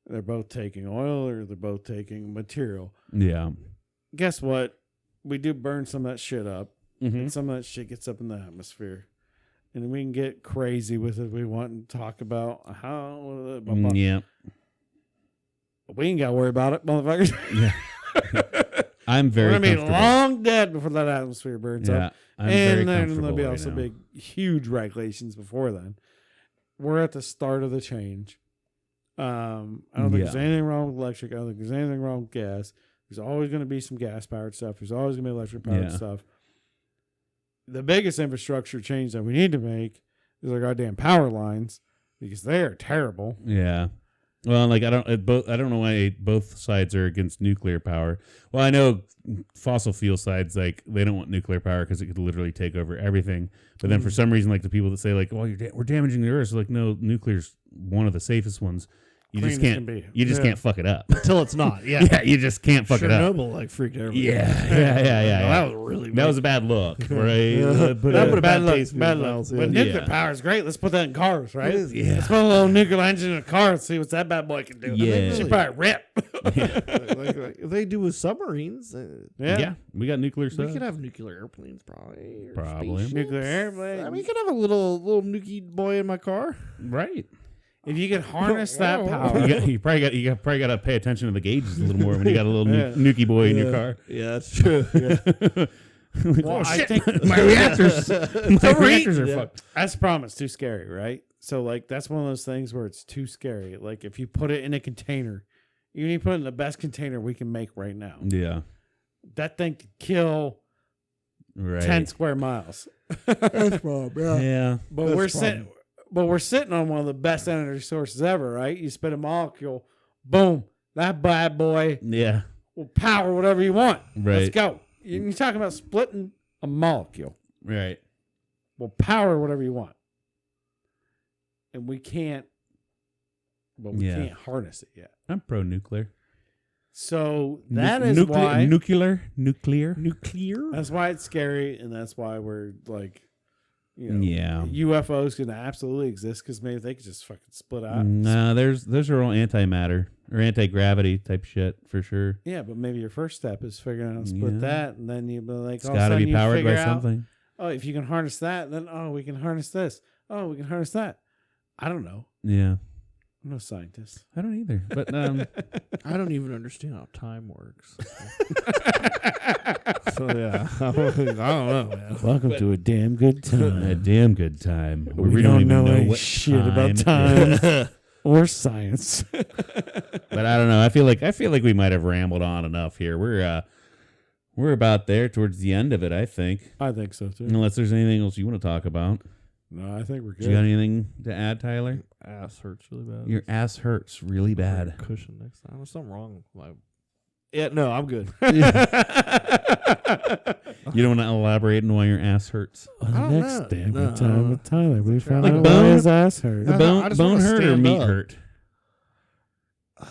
They're both taking oil or they're both taking material. yeah. Guess what? We do burn some of that shit up. Mhm. And some of that shit gets up in the atmosphere. And we can get crazy with it if we want and talk about how. Blah, blah. Yeah. We ain't got to worry about it, motherfuckers. Yeah. I'm very We're going to be comfortable. long dead before that atmosphere burns Yeah. up. I'm very And then comfortable there'll be right also now. big, huge regulations before then. We're at the start of the change. I don't think there's Yeah. anything wrong with electric. I don't think there's anything wrong with gas. There's always going to be some gas-powered stuff. There's always going to be electric-powered Yeah. stuff. The biggest infrastructure change that we need to make is our goddamn power lines because they are terrible. Yeah. Well, like I don't know why both sides are against nuclear power. Well, I know fossil fuel sides like they don't want nuclear power because it could literally take over everything. But then for some reason, like the people that say like, "Well, we're damaging the earth," so like, no, nuclear's one of the safest ones. You Clean just as can't. can be. You just Yeah. can't fuck it up. Until it's not. Yeah. Yeah, you just can't fuck it up. Chernobyl like freaked everybody. Yeah, yeah. That was really That was a bad look, right? Yeah. But, That uh, put a bad look, taste in bad people's look. mouths, But yeah. nuclear Yeah. power is great. Let's put that in cars, right? Yeah. Let's put a little nuclear engine in a car and see what that bad boy can do. Yeah. Should probably rip. like they do with submarines. yeah, we got nuclear We stuff. could have nuclear airplanes, probably. or Probably. spaceships. Nuclear airplane. I mean, you could have a little nukie boy in my car. Right. If you could harness that Oh. power. You probably got to pay attention to the gauges a little more when you got a little nukie boy in your car. Yeah, that's true. Yeah. Well, I think My reactors are Yeah. fucked. That's the problem. It's too scary, right? So, like, that's one of those things where it's too scary. Like, if you put it in a container, even if you put it in the best container we can make right now, Yeah. that thing could kill Right. 10 square miles. That's problem. Yeah. But That's we're the sitting, but we're sitting on one of the best energy sources ever, right? You spit a molecule, boom, that bad boy Yeah. will power whatever you want. Right. Let's go. You're talking about splitting a molecule. Right. Will power whatever you want. And we can't, but we Yeah. can't harness it yet. I'm pro nuclear. So that is why nuclear. Nuclear? that's why it's scary, and that's why we're like, you know, Yeah. UFOs can absolutely exist because maybe they could just fucking split out. Nah, those are all antimatter or anti-gravity type shit for sure. Yeah, but maybe your first step is figuring out how to split Yeah. that, and then you'd be like, It's all of a got to sudden be you powered figure by out, something. oh, if you can harness that, then we can harness this. Oh, we can harness that. I don't know. Yeah. I'm no scientist. I don't either. But I don't even understand how time works. So yeah, I don't know, man. Welcome to a damn good time. a damn good time. Where We don't don't even know any what shit about time or science. But I don't know. I feel like we might have rambled on enough here. We're about there towards the end of it, I think. I think so too. Unless there's anything else you want to talk about. No, I think we're Do you got good. anything to add, Tyler? Ass hurts really bad. Your ass hurts really bad. Cushion next time. There's something wrong with my. Yeah, no, I'm good. You don't want to elaborate on why your ass hurts? On I the don't next know. damn No, good time with Tyler, we found Like out bone- why his ass hurt. The I bone just bone wanna hurt or stand meat up. hurt? I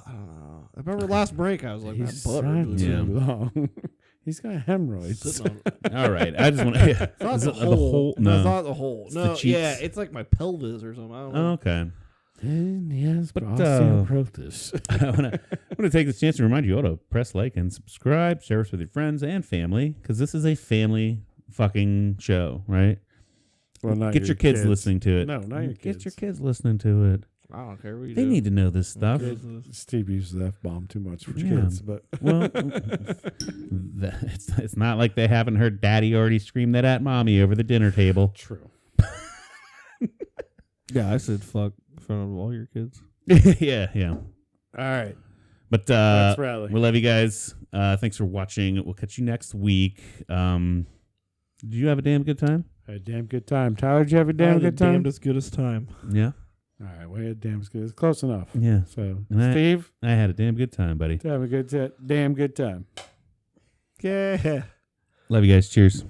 don't know. I remember last break, I was like, He's my butt sat hurts too Yeah. long. He's got hemorrhoids. Sitting on All right. I just want to. It's not Is the it hole. No. It's not the hole. It's No, the yeah, cheeks. it's like my pelvis or something. I don't know. Oh, okay. And yes, But, osteoporosis. I want to take this chance to remind you all to press like and subscribe, share us with your friends and family, because this is a family fucking show, right? Well, not Get your kids listening to it. No, not your Get kids. your kids listening to it. I don't care what you They do. need to know this stuff. Steve uses the F-bomb too much for Yeah. kids, but Well, it's not like they haven't heard Daddy already scream that at Mommy over the dinner table. true. Yeah, I said fuck in front of all your kids. Yeah. All right. But Let's rally. we love you guys. Thanks for watching. We'll catch you next week. Did you have a damn good time? Had a damn good time. Tyler, did you have a damn good time? Damned as good as time. Yeah. All right, we had damn good. It's close enough. Yeah. So, And Steve, I had a damn good time, buddy. have a damn good time. Yeah. Love you guys. Cheers.